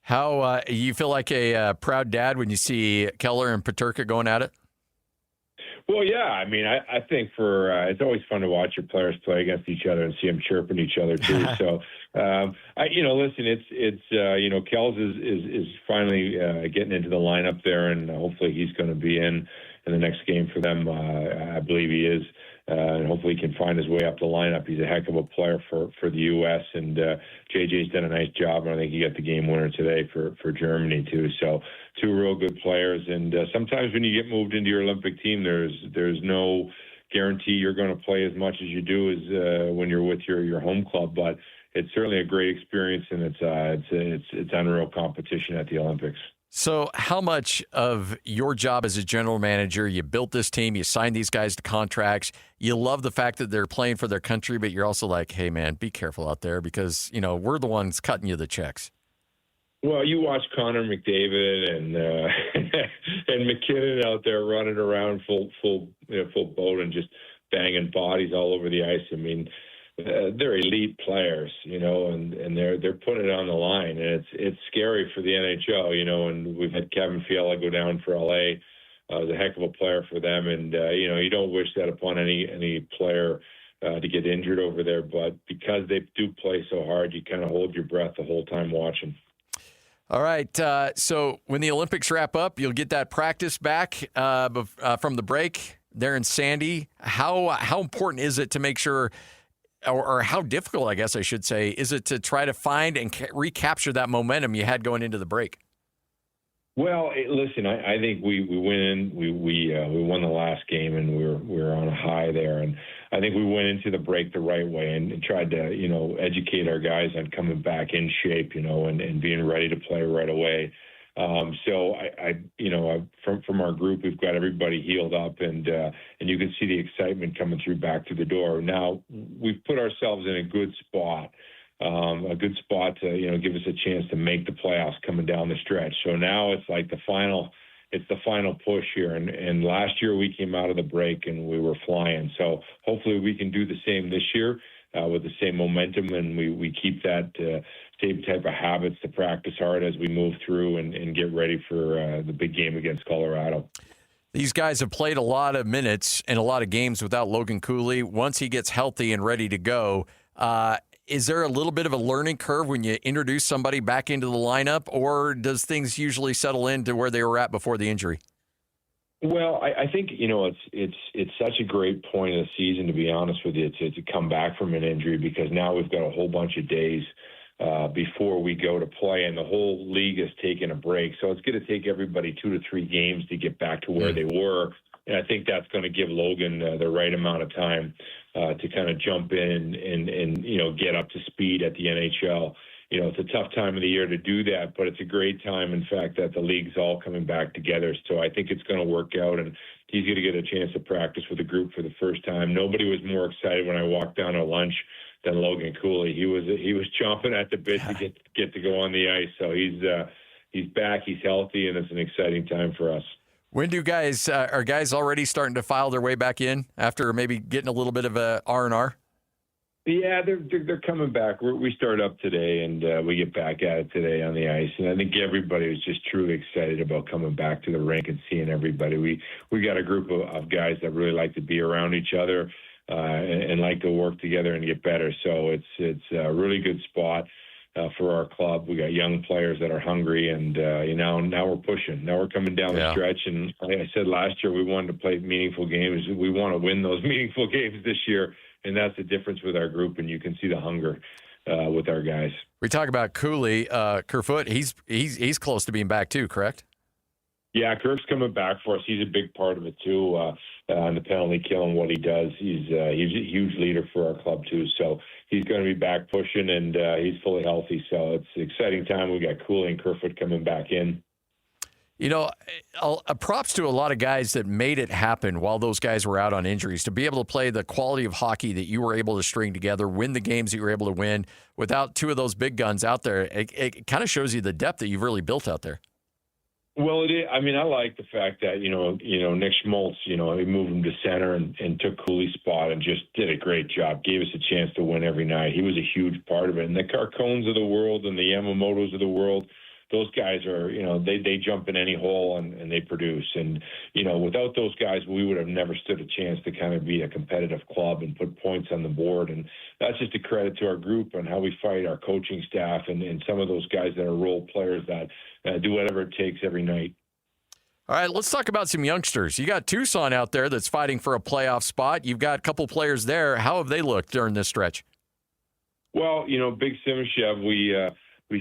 How you feel like a proud dad when you see Keller and Peterka going at it? Well, yeah. I mean, I think it's always fun to watch your players play against each other and see them chirping each other too. So, listen, it's Kells is finally getting into the lineup there, and hopefully he's going to be in the next game for them. I believe he is. And hopefully he can find his way up the lineup. He's a heck of a player for the U.S., and JJ's done a nice job, and I think he got the game winner today for Germany, too. So two real good players, and sometimes when you get moved into your Olympic team, there's no guarantee you're going to play as much as you do as when you're with your home club, but it's certainly a great experience, and it's unreal competition at the Olympics. So how much of your job as a general manager, you built this team, you signed these guys to contracts, you love the fact that they're playing for their country, but you're also like, hey, man, be careful out there because, we're the ones cutting you the checks. Well, you watch Connor McDavid and and McKinnon out there running around full boat and just banging bodies all over the ice. I mean, they're elite players, and they're putting it on the line, and it's scary for the NHL, and we've had Kevin Fiala go down for LA. Was a heck of a player for them, and you don't wish that upon any player to get injured over there, but because they do play so hard, you kind of hold your breath the whole time watching. All right, so when the Olympics wrap up, you'll get that practice back from the break there in Sandy. How important is it to make sure, or how difficult, I guess I should say, is it to try to find and recapture that momentum you had going into the break? Well, listen, I think we went in, we won the last game, and we were on a high there, and I think we went into the break the right way and tried to educate our guys on coming back in shape, and being ready to play right away. So from our group, we've got everybody healed up, and you can see the excitement coming back through the door. Now we've put ourselves in a good spot a good spot to, give us a chance to make the playoffs coming down the stretch. So now it's like the final push here. And last year we came out of the break and we were flying. So hopefully we can do the same this year with the same momentum, and we keep that same type of habits to practice hard as we move through and get ready for the big game against Colorado. These guys have played a lot of minutes and a lot of games without Logan Cooley. Once he gets healthy and ready to go, is there a little bit of a learning curve when you introduce somebody back into the lineup, or does things usually settle into where they were at before the injury? Well, I think, it's such a great point of the season, to be honest with you, to come back from an injury, because now we've got a whole bunch of days before we go to play, and the whole league has taken a break. So it's going to take everybody 2 to 3 games to get back to where they were. And I think that's going to give Logan the right amount of time to kind of jump in and get up to speed at the NHL. It's a tough time of the year to do that, but it's a great time, in fact, that the league's all coming back together. So I think it's going to work out, and he's going to get a chance to practice with the group for the first time. Nobody was more excited when I walked down to lunch than Logan Cooley. He was chomping at the bit to get to go on the ice. So he's back, he's healthy, and it's an exciting time for us. When do are guys already starting to file their way back in after maybe getting a little bit of a R&R? Yeah, they're coming back. We start up today, and we get back at it today on the ice. And I think everybody was just truly excited about coming back to the rink and seeing everybody. We got a group of guys that really like to be around each other and like to work together and get better. So it's a really good spot for our club. We got young players that are hungry, and now we're pushing. Now we're coming down the stretch. And like I said last year, we wanted to play meaningful games. We want to win those meaningful games this year. And that's the difference with our group, and you can see the hunger with our guys. We talk about Cooley, Kerfoot. He's close to being back too, correct? Yeah, Kirk's coming back for us. He's a big part of it too, on the penalty kill and what he does. He's a huge leader for our club too. So he's going to be back pushing, and he's fully healthy. So it's an exciting time. We got Cooley and Kerfoot coming back in. Props to a lot of guys that made it happen while those guys were out on injuries. To be able to play the quality of hockey that you were able to string together, win the games that you were able to win without two of those big guns out there, it kind of shows you the depth that you've really built out there. Well, it is. I mean, I like the fact that, Nick Schmaltz, he moved him to center and took Cooley's spot and just did a great job, gave us a chance to win every night. He was a huge part of it. And the Carcones of the world and the Yamamotos of the world, those guys are, they jump in any hole and they produce. And, without those guys, we would have never stood a chance to kind of be a competitive club and put points on the board. And that's just a credit to our group and how we fight, our coaching staff, and some of those guys that are role players that do whatever it takes every night. All right, let's talk about some youngsters. You got Tucson out there that's fighting for a playoff spot. You've got a couple players there. How have they looked during this stretch? Well, Big Simashev, we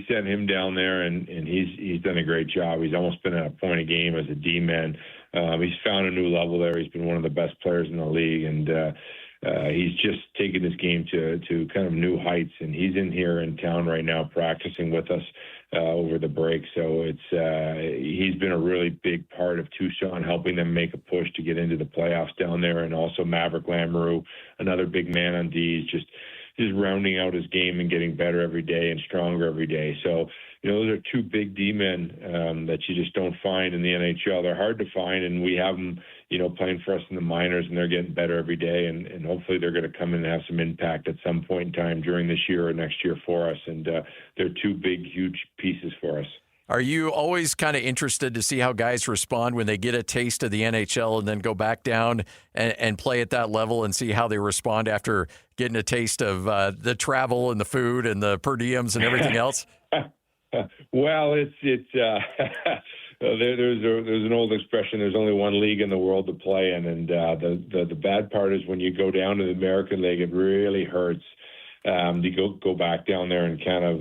sent him down there, and he's done a great job. He's almost been at a point a game as a D-man. He's found a new level there. He's been one of the best players in the league, and he's just taken this game to kind of new heights. And he's in here in town right now practicing with us over the break. So he's been a really big part of Tucson, helping them make a push to get into the playoffs down there. And also Maverick Lamoureux, another big man on D's, just rounding out his game and getting better every day and stronger every day. So, those are two big D-men that you just don't find in the NHL. They're hard to find, and we have them, playing for us in the minors, and they're getting better every day. And hopefully they're going to come in and have some impact at some point in time during this year or next year for us. And they're two big, huge pieces for us. Are you always kind of interested to see how guys respond when they get a taste of the NHL and then go back down and play at that level and see how they respond after getting a taste of the travel and the food and the per diems and everything else? Well, there's an old expression: there's only one league in the world to play in, and the bad part is when you go down to the American League, it really hurts. You go back down there and kind of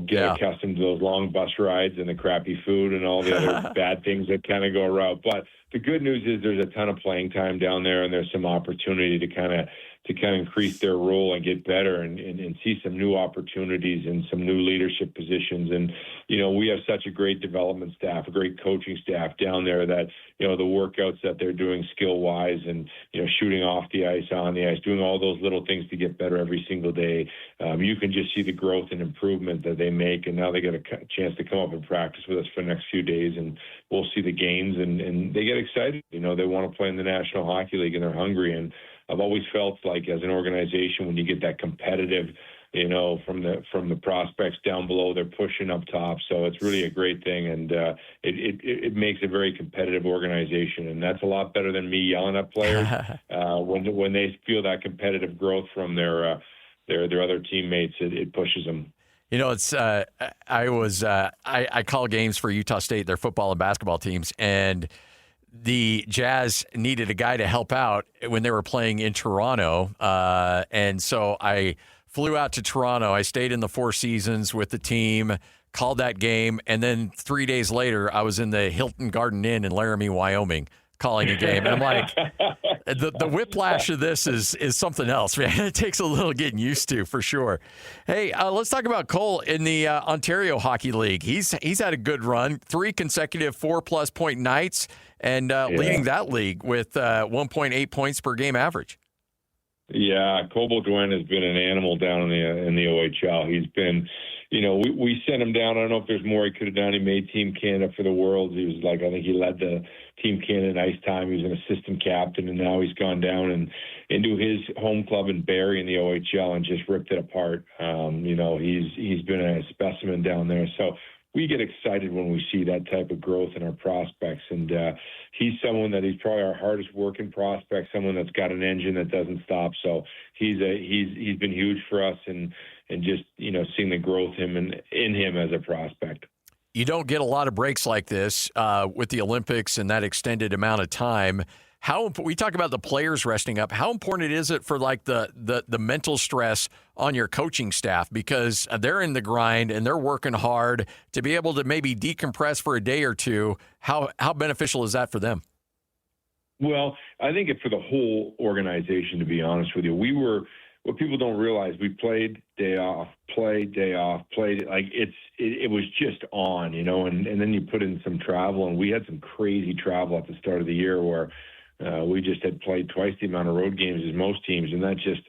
get accustomed to those long bus rides and the crappy food and all the other bad things that kind of go around. But the good news is there's a ton of playing time down there, and there's some opportunity to kind of kind of increase their role and get better and see some new opportunities and some new leadership positions. And, we have such a great development staff, a great coaching staff down there that, the workouts that they're doing skill-wise and, shooting off the ice, on the ice, doing all those little things to get better every single day. You can just see the growth and improvement that they make. And now they get a chance to come up and practice with us for the next few days, and we'll see the games, and they get excited. They want to play in the National Hockey League, and they're hungry. And I've always felt like as an organization, when you get that competitive, from the prospects down below, they're pushing up top. So it's really a great thing, and it makes a very competitive organization, and that's a lot better than me yelling at players when they feel that competitive growth from their other teammates. It pushes them. It's I call games for Utah State, their football and basketball teams, and the Jazz needed a guy to help out when they were playing in Toronto, and so I flew out to Toronto. I stayed in the Four Seasons with the team, called that game, and then 3 days later, I was in the Hilton Garden Inn in Laramie, Wyoming, calling a game. And I'm like, the whiplash of this is something else, man. It takes a little getting used to, for sure. Hey, let's talk about Cole in the Ontario Hockey League. He's had a good run, 3 consecutive 4+ point nights, and leading that league with 1.8 points per game average. Yeah, Cole Beaudoin has been an animal down in the OHL. He's been, we sent him down. I don't know if there's more he could have done. He made Team Canada for the Worlds. He was I think he led the Team Canada in ice time. He was an assistant captain, and now he's gone down and into his home club in Barrie in the OHL and just ripped it apart. He's been a specimen down there. So we get excited when we see that type of growth in our prospects. And he's someone that he's probably our hardest working prospect, someone that's got an engine that doesn't stop. So he's been huge for us, and just, seeing the growth in him as a prospect. You don't get a lot of breaks like this with the Olympics and that extended amount of time. We talk about the players resting up. How important is it for the mental stress on your coaching staff, because they're in the grind and they're working hard, to be able to maybe decompress for a day or two? How beneficial is that for them? Well, I think it's for the whole organization, to be honest with you. What people don't realize, we played day off, played day off, played, like it was just on, and then you put in some travel, and we had some crazy travel at the start of the year where we just had played twice the amount of road games as most teams, and that just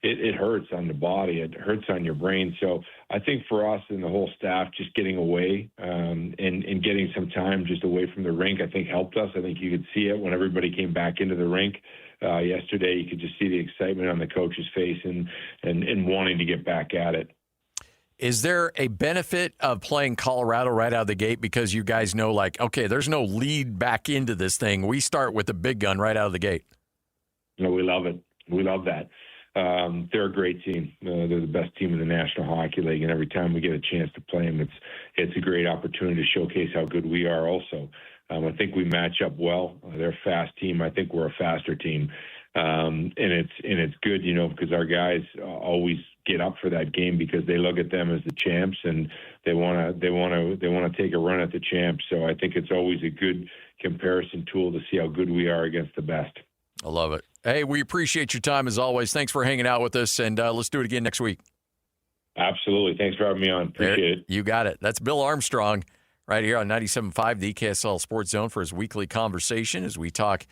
it hurts on the body, it hurts on your brain. So I think for us and the whole staff, just getting away and getting some time just away from the rink, I think helped us. I think you could see it when everybody came back into the rink yesterday. You could just see the excitement on the coach's face and wanting to get back at it. Is there a benefit of playing Colorado right out of the gate, because you guys know, okay, there's no lead back into this thing. We start with the big gun right out of the gate. We love it. We love that. They're a great team. They're the best team in the National Hockey League, and every time we get a chance to play them, it's a great opportunity to showcase how good we are also. I think we match up well. They're a fast team. I think we're a faster team. And it's good, because our guys always get up for that game because they look at them as the champs, and they want to take a run at the champs. So I think it's always a good comparison tool to see how good we are against the best. I love it. Hey, we appreciate your time as always. Thanks for hanging out with us, and let's do it again next week. Absolutely. Thanks for having me on. Appreciate it. You got it. That's Bill Armstrong right here on 97.5, the KSL Sports Zone, for his weekly conversation as we talk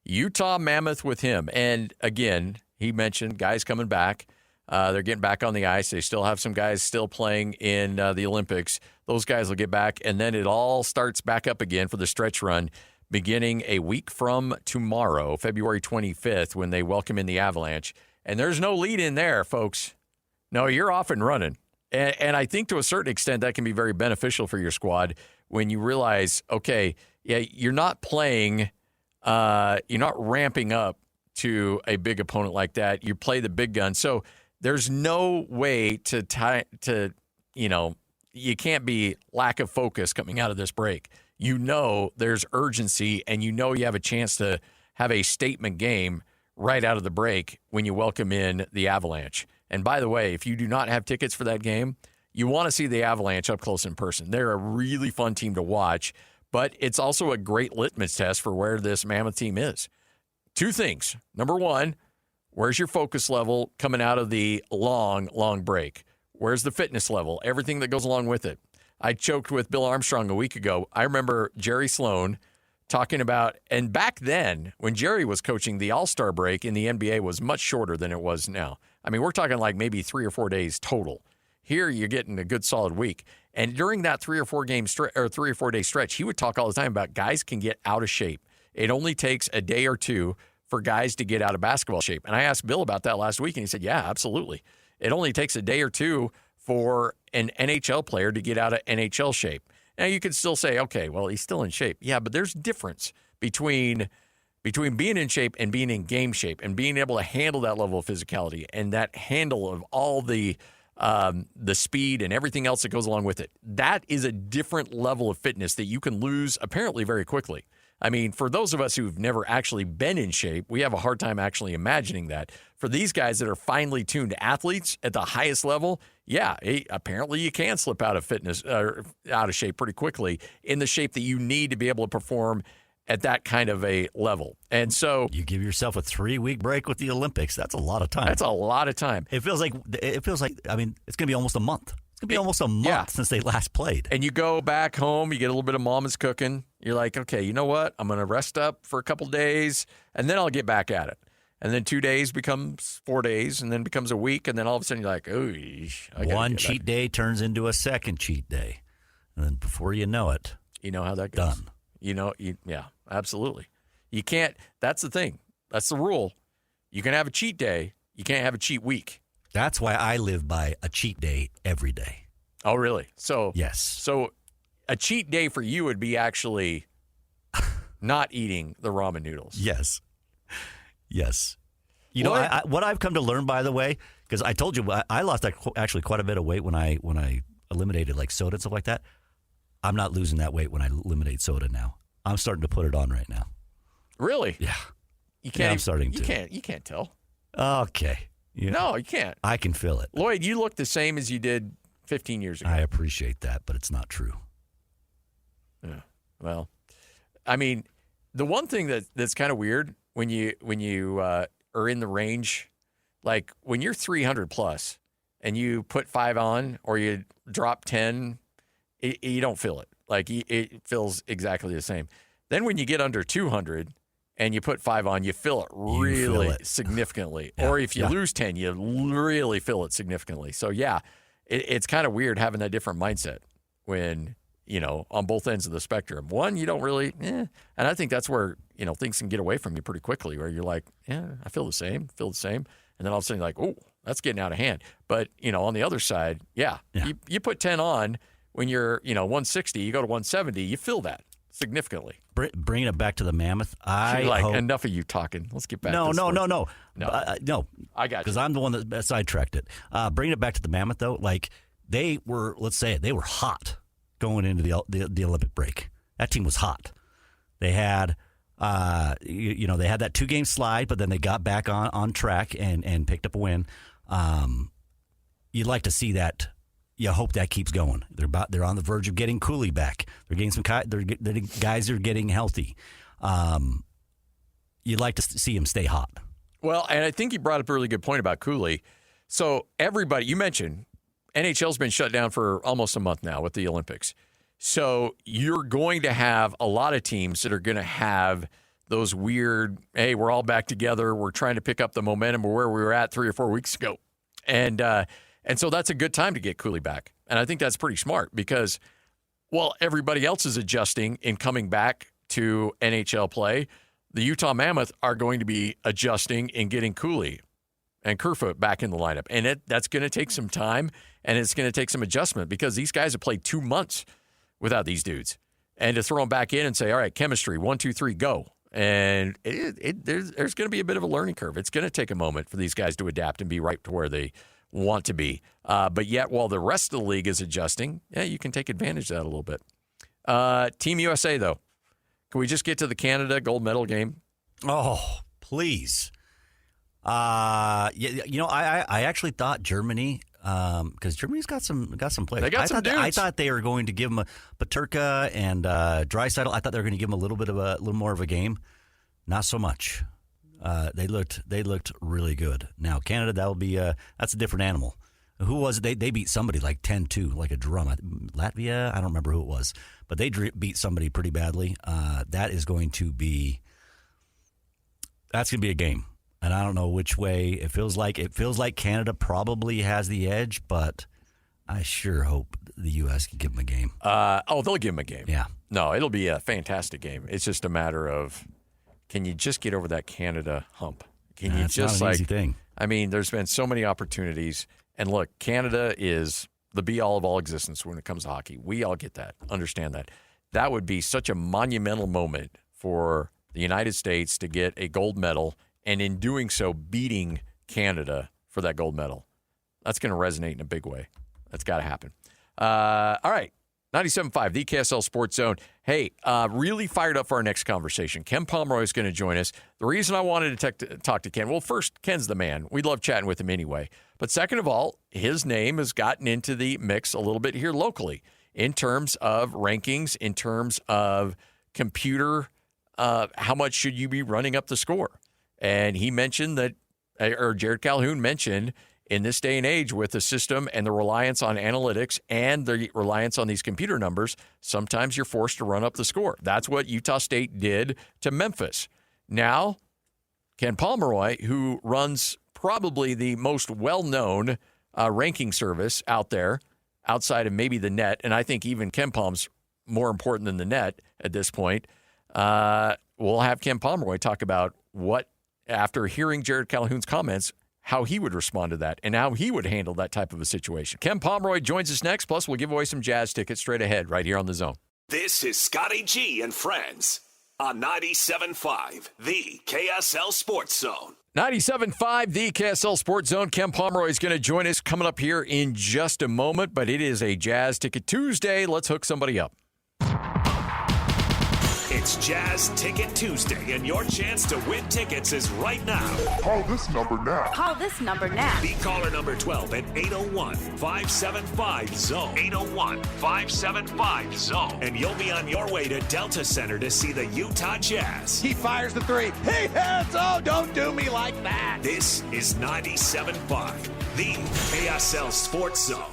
Utah Mammoth with him. And again, he mentioned guys coming back. They're getting back on the ice. They still have some guys still playing in the Olympics. Those guys will get back, and then it all starts back up again for the stretch run beginning a week from tomorrow, February 25th, when they welcome in the Avalanche. And there's no lead in there, folks. No, you're off and running. And I think to a certain extent that can be very beneficial for your squad when you realize, okay, yeah, you're not playing, you're not ramping up to a big opponent like that. You play the big gun. So there's no way you can't be lack of focus coming out of this break. There's urgency, and you have a chance to have a statement game right out of the break when you welcome in the Avalanche. And by the way, if you do not have tickets for that game, you want to see the Avalanche up close in person. They're a really fun team to watch, but it's also a great litmus test for where this Mammoth team is. Two things. Number one, Where's your focus level coming out of the long break? Where's the fitness level? Everything that goes along with it. I joked with Bill Armstrong a week ago. I remember Jerry Sloan talking about, and back then when Jerry was coaching, the All-Star break in the NBA was much shorter than it was now. I mean, we're talking like maybe 3 or 4 days total. Here you're getting a good solid week. And during that 3 or 4 day stretch, he would talk all the time about guys can get out of shape. It only takes a day or two for guys to get out of basketball shape. And I asked Bill about that last week, and he said, yeah, absolutely. It only takes a day or two for an NHL player to get out of NHL shape. Now, you could still say, okay, well, he's still in shape. Yeah, but there's difference between being in shape and being in game shape and being able to handle that level of physicality and that handle of all the speed and everything else that goes along with it. That is a different level of fitness that you can lose apparently very quickly. I mean, for those of us who've never actually been in shape, we have a hard time actually imagining that. For these guys that are finely tuned athletes at the highest level, yeah, apparently you can slip out of fitness or out of shape pretty quickly in the shape that you need to be able to perform at that kind of a level. And so you give yourself a 3-week break with the Olympics. That's a lot of time. That's a lot of time. It feels like I mean, it's going to be almost a month. It's going to be almost a month since they last played. And you go back home, you get a little bit of mama's cooking. You're like, okay, you know what? I'm going to rest up for a couple days, and then I'll get back at it. And then 2 days becomes 4 days, and then becomes a week, and then all of a sudden you're like, oh, one cheat day turns into a second cheat day. And then before you know it, you know how that goes. Done. Yeah, absolutely. You can't, that's the thing. That's the rule. You can have a cheat day. You can't have a cheat week. That's why I live by a cheat day every day. Oh, really? So yes. So a cheat day for you would be actually not eating the ramen noodles. Yes. Yes. You know, what I've come to learn, by the way, because I told you I lost actually quite a bit of weight when I eliminated like soda and stuff like that. I'm not losing that weight when I eliminate soda now. I'm starting to put it on right now. Really? Yeah. You can't. I'm starting to. You can't tell. Okay. No, you can't. I can feel it. Lloyd, you look the same as you did 15 years ago. I appreciate that, but it's not true. Yeah. Well, I mean, the one thing that's kind of weird when you are in the range, like when you're 300 plus and you put 5 on or you drop 10, you don't feel it. Like it feels exactly the same. Then when you get under 200 and you put 5 on, you feel it really significantly. Yeah. Or if you lose 10, you really feel it significantly. So, yeah, it's kind of weird having that different mindset when, on both ends of the spectrum. One, you don't really, and I think that's where, things can get away from you pretty quickly where you're like, I feel the same. And then all of a sudden you're like, oh, that's getting out of hand. But, on the other side, you put 10 on when you're, 160, you go to 170, you feel that significantly. Bringing it back to the Mammoth, enough of you talking. Let's get back to this. No. I got you. Because I'm the one that sidetracked it. Bringing it back to the Mammoth, though, like they were, let's say it, they were hot going into the Olympic break. That team was hot. They had, they had that 2-game slide, but then they got back on track and picked up a win. You'd like to see that. You hope that keeps going. They're on the verge of getting Cooley back. They're getting the guys are getting healthy. You'd like to see him stay hot. Well, and I think you brought up a really good point about Cooley. So everybody, you mentioned NHL's been shut down for almost a month now with the Olympics. So you're going to have a lot of teams that are going to have those weird, hey, we're all back together. We're trying to pick up the momentum of where we were at 3 or 4 weeks ago. And so that's a good time to get Cooley back. And I think that's pretty smart because while everybody else is adjusting and coming back to NHL play, the Utah Mammoth are going to be adjusting and getting Cooley and Kerfoot back in the lineup. And that's going to take some time, and it's going to take some adjustment because these guys have played 2 months without these dudes. And to throw them back in and say, all right, chemistry, 1, 2, 3, go. And there's going to be a bit of a learning curve. It's going to take a moment for these guys to adapt and be right to where they want to be. But yet, while the rest of the league is adjusting, you can take advantage of that a little bit. Team USA, though. Can we just get to the Canada gold medal game? Oh, please. I actually thought Germany, because Germany's got some players. They got some dudes. I thought they were going to give them Paterka and Draisaitl. I thought they were going to give them a little more of a game. Not so much. They looked really good. Now Canada, that's a different animal. Who was it? They beat somebody like 10-2, like a drum. Latvia? I don't remember who it was, but they beat somebody pretty badly. That's going to be a game, and I don't know which way it feels like. It feels like Canada probably has the edge, but I sure hope the U.S. can give them a game. They'll give them a game. Yeah. No, it'll be a fantastic game. It's just a matter of, can you just get over that Canada hump? Can you just not an easy thing. I mean, there's been so many opportunities, and look, Canada is the be-all of all existence when it comes to hockey. We all get that, understand that. That would be such a monumental moment for the United States to get a gold medal, and in doing so, beating Canada for that gold medal. That's going to resonate in a big way. That's got to happen. All right. 97.5, the KSL Sports Zone. Hey, really fired up for our next conversation. Ken Pomeroy is going to join us. The reason I wanted to talk to Ken, well, first, Ken's the man. We love chatting with him anyway. But second of all, his name has gotten into the mix a little bit here locally in terms of rankings, in terms of computer, how much should you be running up the score? And he mentioned that, or Jared Calhoun mentioned, in this day and age with the system and the reliance on analytics and the reliance on these computer numbers, sometimes you're forced to run up the score. That's what Utah State did to Memphis. Now, Ken Pomeroy, who runs probably the most well-known ranking service out there, outside of maybe the net, and I think even Ken Pom's more important than the net at this point, we'll have Ken Pomeroy talk about what, after hearing Jared Calhoun's comments, how he would respond to that and how he would handle that type of a situation. Ken Pomeroy joins us next, plus we'll give away some Jazz tickets straight ahead right here on The Zone. This is Scotty G and Friends on 97.5, the KSL Sports Zone. 97.5, the KSL Sports Zone. Ken Pomeroy is going to join us coming up here in just a moment, but it is a Jazz Ticket Tuesday. Let's hook somebody up. It's Jazz Ticket Tuesday, and your chance to win tickets is right now. Call this number now. Call this number now. Be caller number 12 at 801-575-ZONE. 801-575-ZONE. And you'll be on your way to Delta Center to see the Utah Jazz. He fires the three. He hits. Oh, don't do me like that. This is 97.5, the KSL Sports Zone.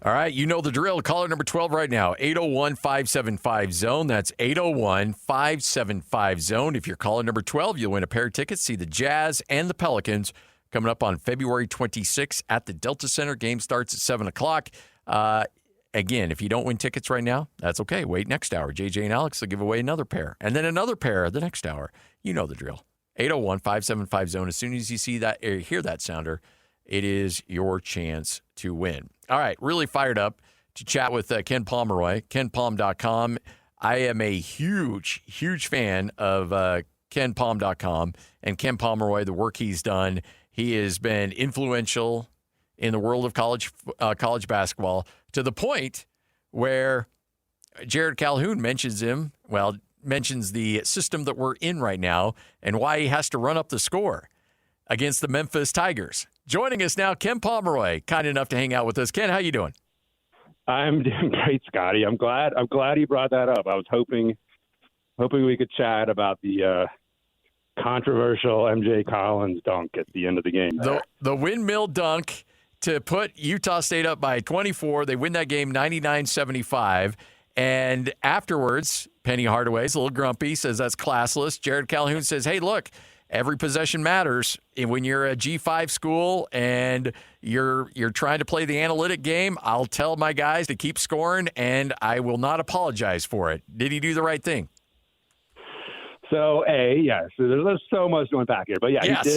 All right, you know the drill. Caller number 12 right now, 801-575-ZONE. That's 801-575-ZONE. If you're caller number 12, you'll win a pair of tickets. See the Jazz and the Pelicans coming up on February 26th at the Delta Center. Game starts at 7 o'clock. Again, if you don't win tickets right now, that's okay. Wait next hour. JJ and Alex will give away another pair, and then another pair the next hour. You know the drill. 801-575-ZONE. As soon as you see that or hear that sounder, it is your chance to win. All right, really fired up to chat with Ken Pomeroy, kenpom.com. I am a huge, huge fan of kenpom.com and Ken Pomeroy, the work he's done. He has been influential in the world of college basketball to the point where Jared Calhoun mentions the system that we're in right now and why he has to run up the score against the Memphis Tigers. Joining us now, Ken Pomeroy, kind enough to hang out with us. Ken, how you doing? I'm doing great, Scotty. I'm glad you brought that up. I was hoping we could chat about the controversial MJ Collins dunk at the end of the game. The windmill dunk to put Utah State up by 24. They win that game 99-75. And afterwards, Penny Hardaway's a little grumpy, says that's classless. Jared Calhoun says, hey, look, every possession matters. And when you're a G5 school and you're trying to play the analytic game, I'll tell my guys to keep scoring, and I will not apologize for it. Did he do the right thing? So, yes. There's so much to unpack here. But, yeah, yes.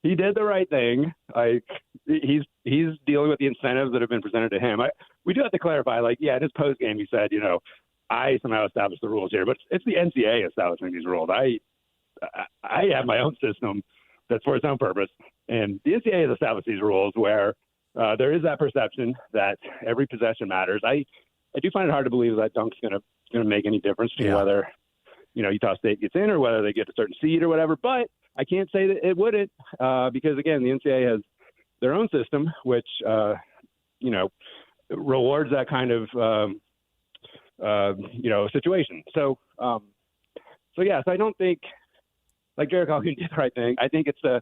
He did the right thing. Like, he's dealing with the incentives that have been presented to him. We do have to clarify, in his postgame he said, I somehow established the rules here. But it's the NCAA establishing these rules. I have my own system that's for its own purpose. And the NCAA has established these rules where there is that perception that every possession matters. I do find it hard to believe that dunk's going to make any difference to whether, Utah State gets in or whether they get a certain seed or whatever. But I can't say that it wouldn't because, again, the NCAA has their own system, which, rewards that kind of, situation. So yes, I don't think like Jared Calhoun did the right thing. I think it's a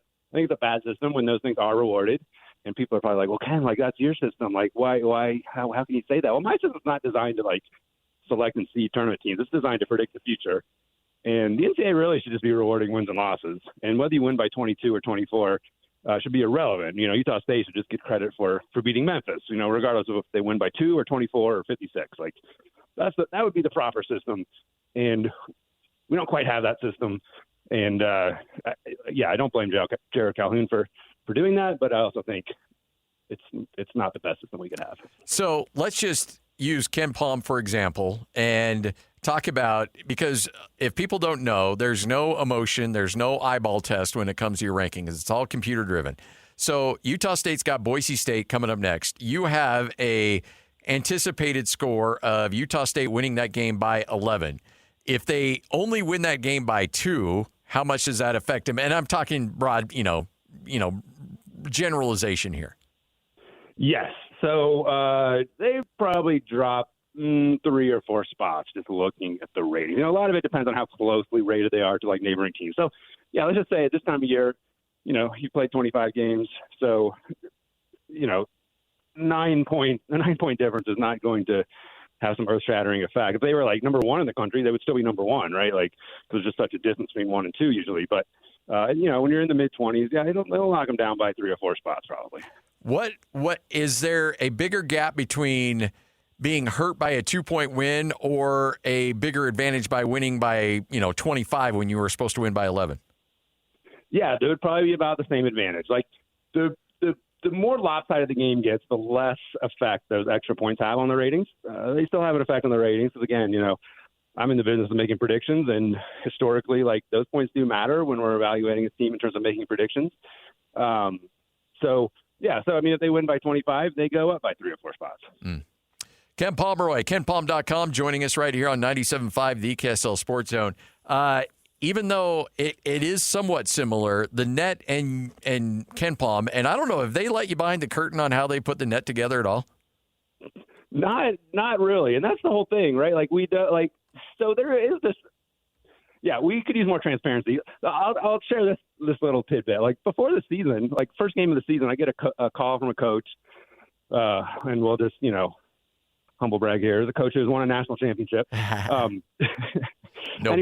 bad system when those things are rewarded, and people are probably like, well, Ken, like that's your system. Like why, how can you say that? Well, my system's not designed to like select and seed tournament teams. It's designed to predict the future. And the NCAA really should just be rewarding wins and losses. And whether you win by 22 or 24 should be irrelevant. You know, Utah State should just get credit for beating Memphis, you know, regardless of if they win by 2 or 24 or 56. Like that would be the proper system. And we don't quite have that system. And I don't blame Jared Calhoun for doing that, but I also think it's not the best system we could have. So let's just use Ken Pom, for example, and talk about, because if people don't know, there's no emotion, there's no eyeball test when it comes to your rankings. It's all computer driven. So Utah State's got Boise State coming up next. You have a anticipated score of Utah State winning that game by 11. If they only win that game by 2, how much does that affect them? And I'm talking broad, generalization here. Yes. So they probably dropped 3 or 4 spots just looking at the rating. You know, a lot of it depends on how closely rated they are to like neighboring teams. So, yeah, let's just say at this time of year, you know, you played 25 games. So, you know, a 9-point difference is not going to have some earth-shattering effect. If they were like number 1 in the country, they would still be number 1, right? Like there's just such a distance between 1 and 2 usually. But, you know, when you're in the mid-20s, yeah, they'll knock them down by 3 or 4 spots probably. What is there a bigger gap between being hurt by a 2-point win or a bigger advantage by winning by, 25 when you were supposed to win by 11? Yeah, there would probably be about the same advantage. Like the more lopsided the game gets, the less effect those extra points have on the ratings. They still have an effect on the ratings. Because again, you know, I'm in the business of making predictions, and historically, like those points do matter when we're evaluating a team in terms of making predictions. So I mean, if they win by 25, they go up by 3 or 4 spots. Ken Pomeroy, KenPom.com, joining us right here on 97.5, the KSL Sports Zone. Even though it is somewhat similar, the net and Ken Pom, and I don't know, have they let you behind the curtain on how they put the net together at all? Not really, and that's the whole thing, right? Like so there is this. Yeah, we could use more transparency. I'll share this little tidbit. Like before the season, like first game of the season, I get a call from a coach, and we'll just, you know, humble brag here. The coach has won a national championship. No and big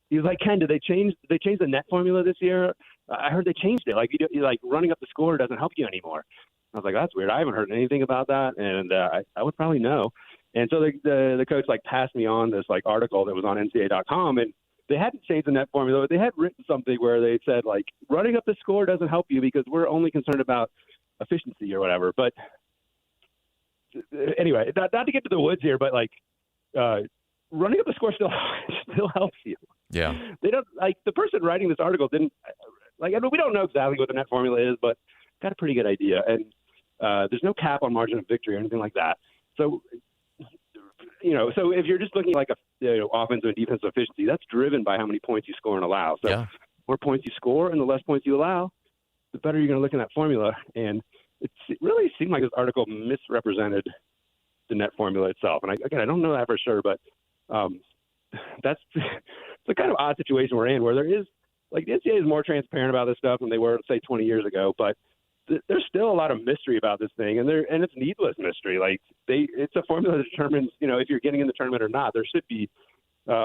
he was like, Ken, did they change the net formula this year? I heard they changed it. Like you like running up the score doesn't help you anymore. I was like, that's weird. I haven't heard anything about that, and I would probably know. And so the coach like passed me on this like article that was on NCAA.com, and they hadn't changed the net formula, but they had written something where they said like running up the score doesn't help you because we're only concerned about efficiency or whatever. But anyway, not to get to the woods here, but like running up the score still helps you. Yeah. They don't like the person writing this article didn't like. I mean, we don't know exactly what the net formula is, but got a pretty good idea. And there's no cap on margin of victory or anything like that. So. You know, so if you're just looking like offensive and defensive efficiency, that's driven by how many points you score and allow. So the more points you score and the less points you allow, the better you're going to look in that formula. And it really seemed like this article misrepresented the net formula itself. And I don't know that for sure, but that's the kind of odd situation we're in where there is, like the NCAA is more transparent about this stuff than they were, say, 20 years ago. But there's still a lot of mystery about this thing, and it's needless mystery. Like it's a formula that determines, you know, if you're getting in the tournament or not. There should be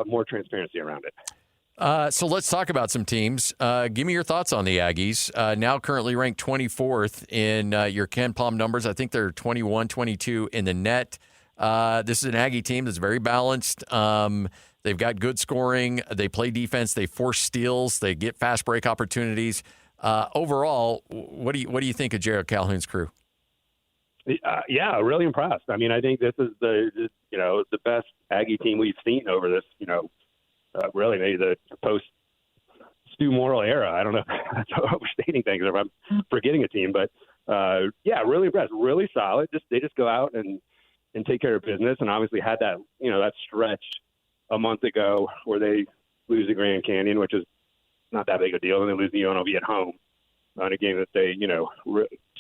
more transparency around it. So let's talk about some teams. Give me your thoughts on the Aggies. Now currently ranked 24th in your Ken Pom numbers. I think they're 21, 22 in the net. This is an Aggie team that's very balanced. They've got good scoring. They play defense. They force steals. They get fast break opportunities. Overall, what do you think of Jared Calhoun's crew? Yeah, really impressed. I mean, I think this is the best Aggie team we've seen over this, really maybe the post Stu Morrill era. I don't know if that's overstating things or if I'm forgetting a team, but really impressed, really solid. They just go out and take care of business, and obviously had that that stretch a month ago where they lose the Grand Canyon, which is not that big a deal, and they lose the UNLV at home on a game that they,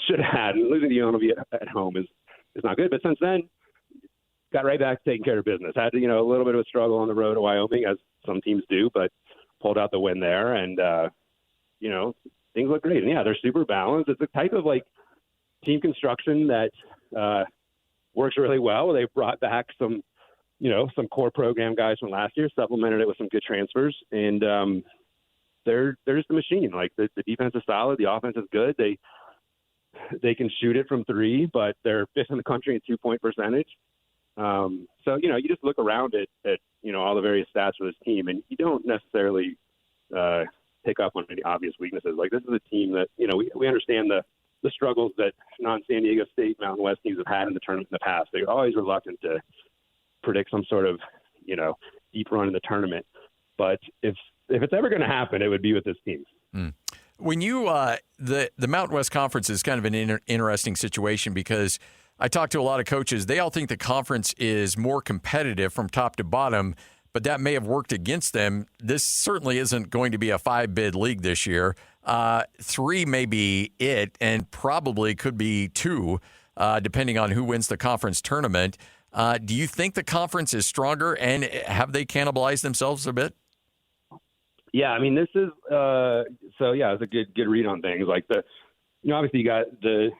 should have had. And losing the UNLV at home is not good. But since then, got right back to taking care of business. Had, a little bit of a struggle on the road to Wyoming, as some teams do, but pulled out the win there, and things look great. And yeah, they're super balanced. It's a type of like team construction that works really well. They brought back some core program guys from last year, supplemented it with some good transfers, and they're just a machine. Like the defense is solid, the offense is good. They can shoot it from three, but they're fifth in the country in 2-point percentage. So you just look around at all the various stats for this team, and you don't necessarily pick up on any obvious weaknesses. Like this is a team that we understand the struggles that non-San Diego State Mountain West teams have had in the tournament in the past. They're always reluctant to predict some sort of deep run in the tournament. But if it's ever going to happen, it would be with this team. When you the Mountain West Conference is kind of an interesting situation because I talked to a lot of coaches. They all think the conference is more competitive from top to bottom, but that may have worked against them. This certainly isn't going to be a 5-bid league this year. 3 may be it, and probably could be 2, depending on who wins the conference tournament. Do you think the conference is stronger, and have they cannibalized themselves a bit? Yeah, I mean, this is it's a good read on things. Like obviously you got the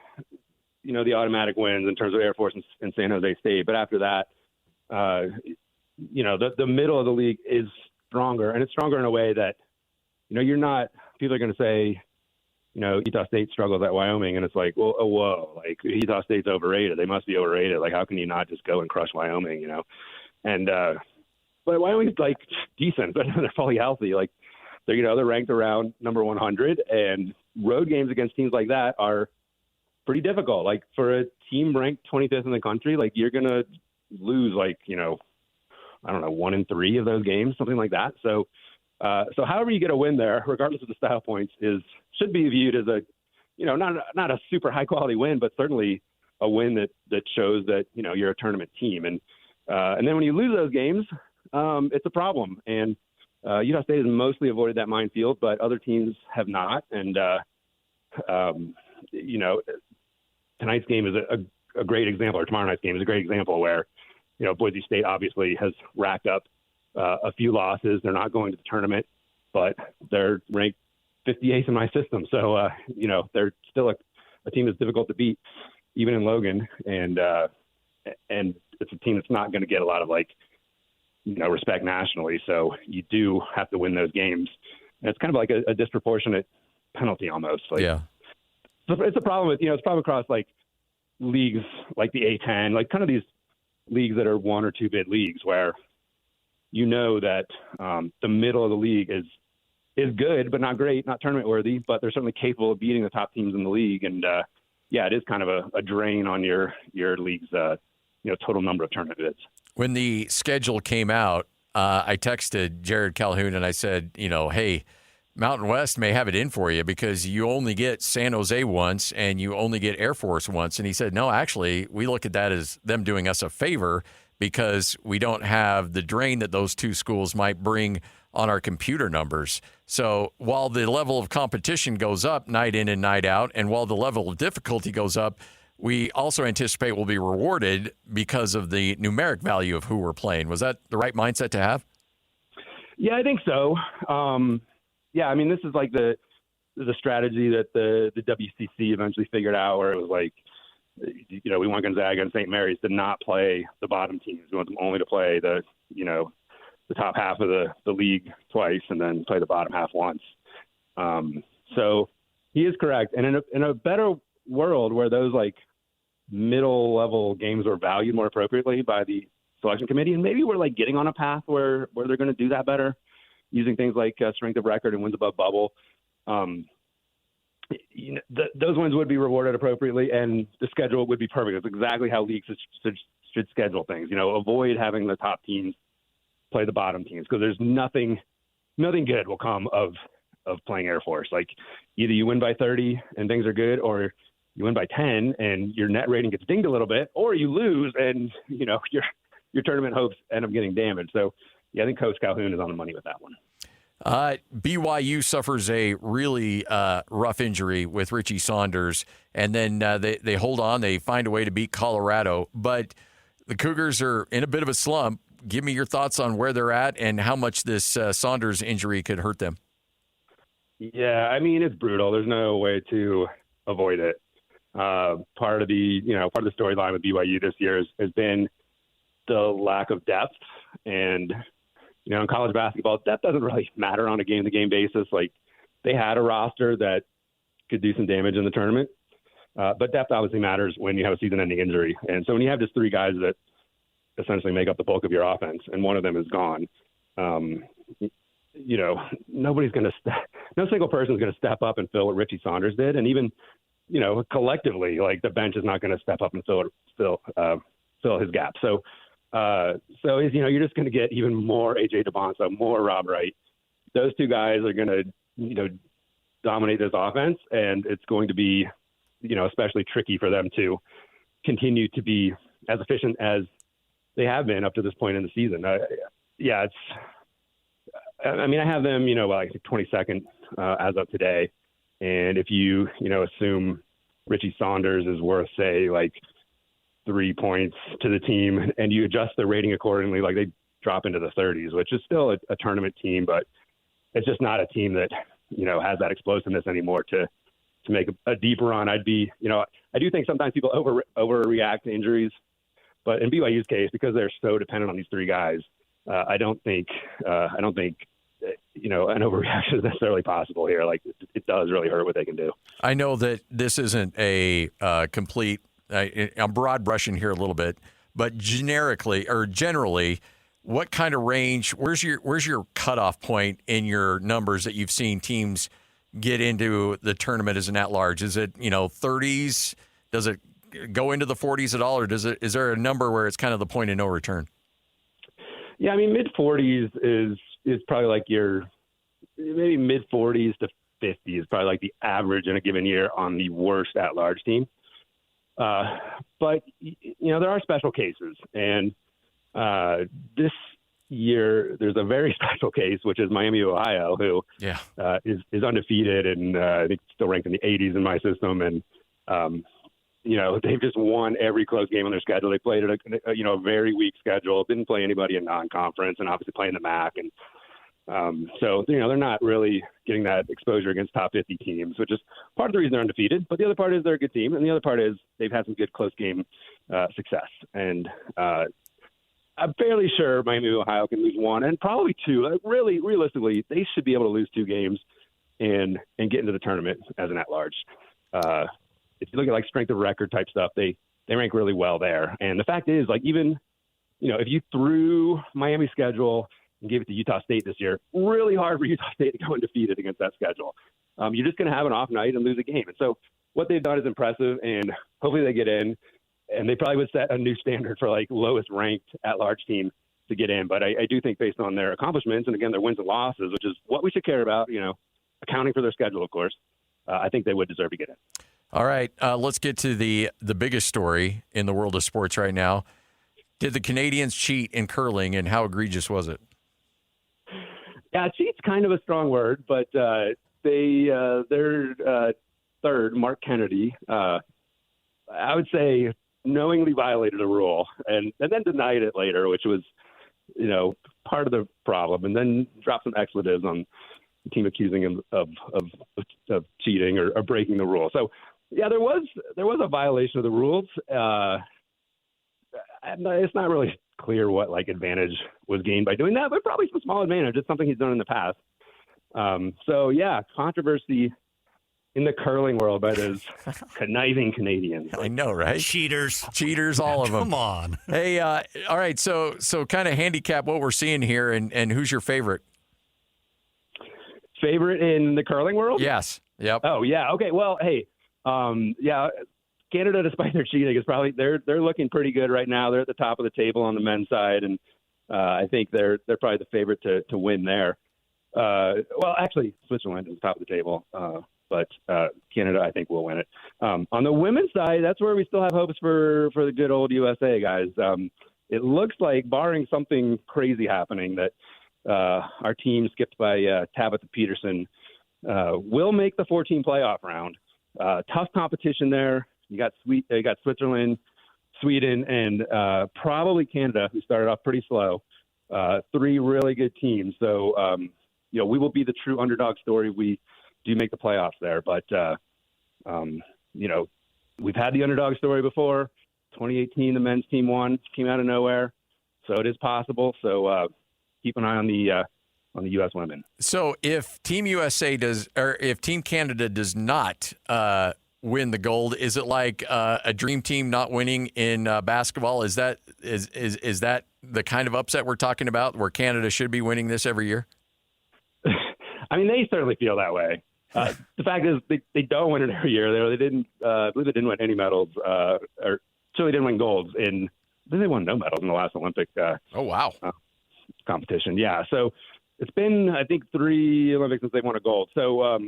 automatic wins in terms of Air Force and San Jose State, but after that, the middle of the league is stronger, and it's stronger in a way that people are going to say, Utah State struggles at Wyoming, and it's like, well, oh, whoa, like Utah State's overrated. They must be overrated. Like, how can you not just go and crush Wyoming, And but Wyoming's like decent, but they're fully healthy. Like they're ranked around number 100, and road games against teams like that are pretty difficult. Like for a team ranked 25th in the country, like you're gonna lose 1 in 3 of those games, something like that. So however you get a win there, regardless of the style points, should be viewed as a not a super high quality win, but certainly a win that shows that you're a tournament team. And then when you lose those games, it's a problem. And Utah State has mostly avoided that minefield, but other teams have not. And tonight's game is a great example, or tomorrow night's game is a great example where Boise State obviously has racked up a few losses. They're not going to the tournament, but they're ranked 58th in my system. So, they're still a team that's difficult to beat, even in Logan. And it's a team that's not going to get a lot of respect nationally. So you do have to win those games. And it's kind of like a disproportionate penalty almost. Yeah. So it's a problem with, it's a problem across leagues like the A10, kind of these leagues that are 1 or 2 bid leagues where that the middle of the league is good, but not great, not tournament worthy, but they're certainly capable of beating the top teams in the league. And it is kind of a drain on your league's total number of tournament bids. When the schedule came out, I texted Jared Calhoun and I said, hey, Mountain West may have it in for you because you only get San Jose once and you only get Air Force once. And he said, no, actually, we look at that as them doing us a favor because we don't have the drain that those 2 schools might bring on our computer numbers. So while the level of competition goes up night in and night out, and while the level of difficulty goes up, we also anticipate we'll be rewarded because of the numeric value of who we're playing. Was that the right mindset to have? Yeah, I think so. I mean, this is like the strategy that the WCC eventually figured out, where it was like, we want Gonzaga and St. Mary's to not play the bottom teams. We want them only to play the top half of the league twice and then play the bottom half once. So he is correct. And in a better world where those middle level games are valued more appropriately by the selection committee, and maybe we're getting on a path where they're going to do that better, using things like strength of record and wins above bubble. Those wins would be rewarded appropriately, and the schedule would be perfect. It's exactly how leagues should schedule things. Avoid having the top teams play the bottom teams, because there's nothing good will come of playing Air Force. Either you win by 30 and things are good, or you win by 10 and your net rating gets dinged a little bit, or you lose and your tournament hopes end up getting damaged. So I think Coach Calhoun is on the money with that one. BYU suffers a really rough injury with Richie Saunders, and then they hold on. They find a way to beat Colorado, but the Cougars are in a bit of a slump. give me your thoughts on where they're at and how much this Saunders injury could hurt them. Yeah, I mean, it's brutal. There's no way to avoid it. Part of the storyline with BYU this year has been the lack of depth. And, in college basketball, depth doesn't really matter on a game-to-game basis. Like, they had a roster that could do some damage in the tournament. But depth obviously matters when you have a season-ending injury. And so when you have just three guys that essentially make up the bulk of your offense and one of them is gone, nobody's going to no single person is going to step up and fill what Richie Saunders did. And even, collectively, like, the bench is not going to step up and fill his gap. So you're just going to get even more AJ DeBonsa, more Rob Wright. Those two guys are going to, dominate this offense, and it's going to be, especially tricky for them to continue to be as efficient as they have been up to this point in the season. I have them, like 22nd as of today. And if you, assume Richie Saunders is worth, say, like 3 points to the team and you adjust the rating accordingly, like, they drop into the 30s, which is still a tournament team, but it's just not a team that, has that explosiveness anymore to make a deep run. I do think sometimes people overreact to injuries, but in BYU's case, because they're so dependent on these three guys, I don't think an overreaction is necessarily possible here. Like, it does really hurt what they can do. I know that this isn't a complete. I'm broad brushing here a little bit, but generally, what kind of range? Where's your cutoff point in your numbers that you've seen teams get into the tournament as an at-large? Is it 30s? Does it go into the 40s at all, or is there a number where it's kind of the point of no return? Yeah, I mean, mid-40s is probably like maybe mid-40s to 50 is probably like the average in a given year on the worst at-large team. But there are special cases, and this year there's a very special case, which is Miami, Ohio, who is undefeated and I think still ranked in the 80s in my system. And they've just won every close game on their schedule. They played a very weak schedule, didn't play anybody in non-conference, and obviously playing the MAC. And so they're not really getting that exposure against top 50 teams, which is part of the reason they're undefeated. But the other part is they're a good team, and the other part is they've had some good close game success. And I'm fairly sure Miami, Ohio can lose one and probably two. Like, really, realistically, they should be able to lose two games and get into the tournament as an at-large. If you look at like strength of record type stuff, they rank really well there. And the fact is, like, even if you threw Miami's schedule and gave it to Utah State this year, really hard for Utah State to go undefeated against that schedule. You're just going to have an off night and lose a game. And so what they've done is impressive, and hopefully they get in. And they probably would set a new standard for like lowest ranked at-large team to get in. But I do think based on their accomplishments and, again, their wins and losses, which is what we should care about, accounting for their schedule, of course, I think they would deserve to get in. All right, let's get to the biggest story in the world of sports right now. Did the Canadians cheat in curling, and how egregious was it? Yeah, cheat's kind of a strong word, but their third, Mark Kennedy, I would say knowingly violated a rule and then denied it later, which was, part of the problem, and then dropped some expletives on the team accusing him of cheating or breaking the rule. So, yeah, there was a violation of the rules. It's not really clear what like advantage was gained by doing that, but probably some small advantage. It's something he's done in the past. So, yeah, controversy in the curling world by those conniving Canadians. I know, right? Cheaters, all of them. Come on. Hey, all right. So kind of handicap what we're seeing here, and who's your favorite? Favorite in the curling world? Yes. Yep. Oh yeah. Okay. Well, hey, Canada, despite their cheating, is probably they're looking pretty good right now. They're at the top of the table on the men's side, and I think they're probably the favorite to win there. Well, actually, Switzerland is top of the table. But Canada, I think, will win it. On the women's side, that's where we still have hopes for the good old USA, guys. It looks like, barring something crazy happening, that our team, skipped by Tabitha Peterson, will make the 14 playoff round. Tough competition there. You got Switzerland, Sweden, and probably Canada, who started off pretty slow. 3 really good teams. So, we will be the true underdog story. We do make the playoffs there. But, we've had the underdog story before. 2018, the men's team won, came out of nowhere. So it is possible. So keep an eye on the U.S. women. So if Team USA if Team Canada does not win the gold, is it like a dream team not winning in basketball? Is that the kind of upset we're talking about, where Canada should be winning this every year? I mean, they certainly feel that way. The fact is, they don't win it every year. They didn't. I believe they didn't win any medals, or certainly didn't win golds. I think they won no medals in the last Olympic. Competition. Yeah. So it's been, I think, 3 Olympics since they won a gold. So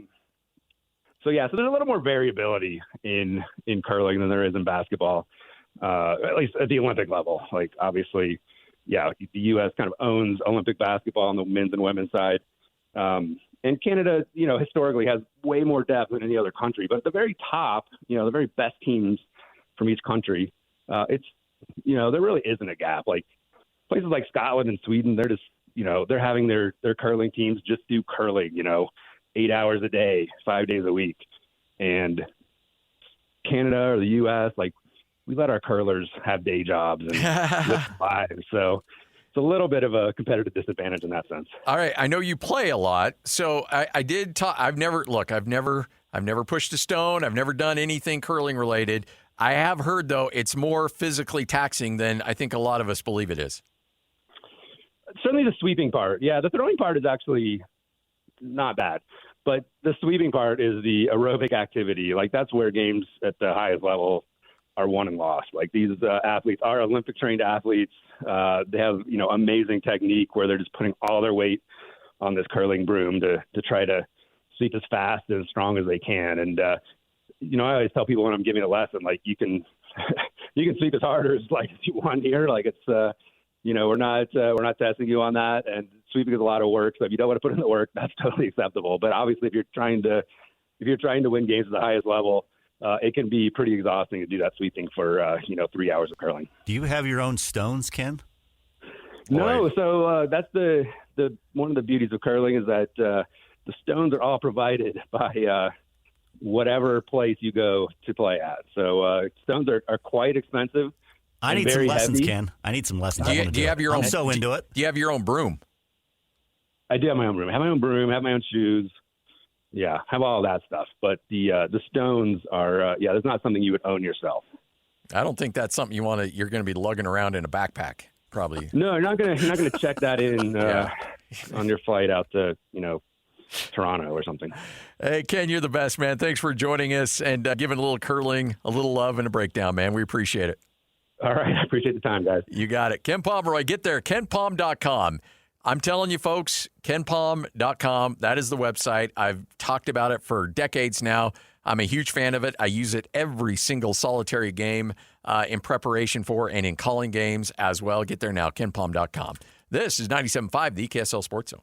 there's a little more variability in curling than there is in basketball, at least at the Olympic level. Like, obviously, the U.S. kind of owns Olympic basketball on the men's and women's side. And Canada, historically has way more depth than any other country. But at the very top, the very best teams from each country, there really isn't a gap. Like, places like Scotland and Sweden, they're just, they're having their curling teams just do curling, 8 hours a day, 5 days a week. And Canada or the U.S., like, we let our curlers have day jobs and live lives. So it's a little bit of a competitive disadvantage in that sense. All right. I know you play a lot. So I did talk. I've never pushed a stone. I've never done anything curling related. I have heard, though, it's more physically taxing than I think a lot of us believe it is. Certainly the sweeping part. Yeah, the throwing part is actually not bad. But the sweeping part is the aerobic activity. Like, that's where games at the highest level are won and lost. Like, these athletes are Olympic-trained athletes. They have, amazing technique where they're just putting all their weight on this curling broom to try to sweep as fast and as strong as they can. And, I always tell people when I'm giving a lesson, like, you can sweep as hard or as light as you want here. Like, it's we're not testing you on that, and sweeping is a lot of work. So if you don't want to put in the work, that's totally acceptable. But obviously, if you're trying to win games at the highest level, it can be pretty exhausting to do that sweeping for 3 hours of curling. Do you have your own stones, Ken? No. So that's the one of the beauties of curling is that the stones are all provided by whatever place you go to play at. So stones are quite expensive. I need some lessons, heavy. Ken. I need some lessons. Do you have your own? I'm so into it. Do you have your own broom? I do have my own broom. I have my own broom. Have my own shoes. Yeah, have all that stuff. But the stones are there's not something you would own yourself. I don't think that's something you're going to be lugging around in a backpack. Probably. No, you're not going to check that in on your flight out to Toronto or something. Hey, Ken, you're the best, man. Thanks for joining us and giving a little curling, a little love, and a breakdown, man. We appreciate it. All right. I appreciate the time, guys. You got it. Ken Pomeroy, get there. KenPom.com. I'm telling you, folks, KenPom.com. That is the website. I've talked about it for decades now. I'm a huge fan of it. I use it every single solitary game in preparation for and in calling games as well. Get there now, KenPom.com. This is 97.5, the KSL Sports Zone.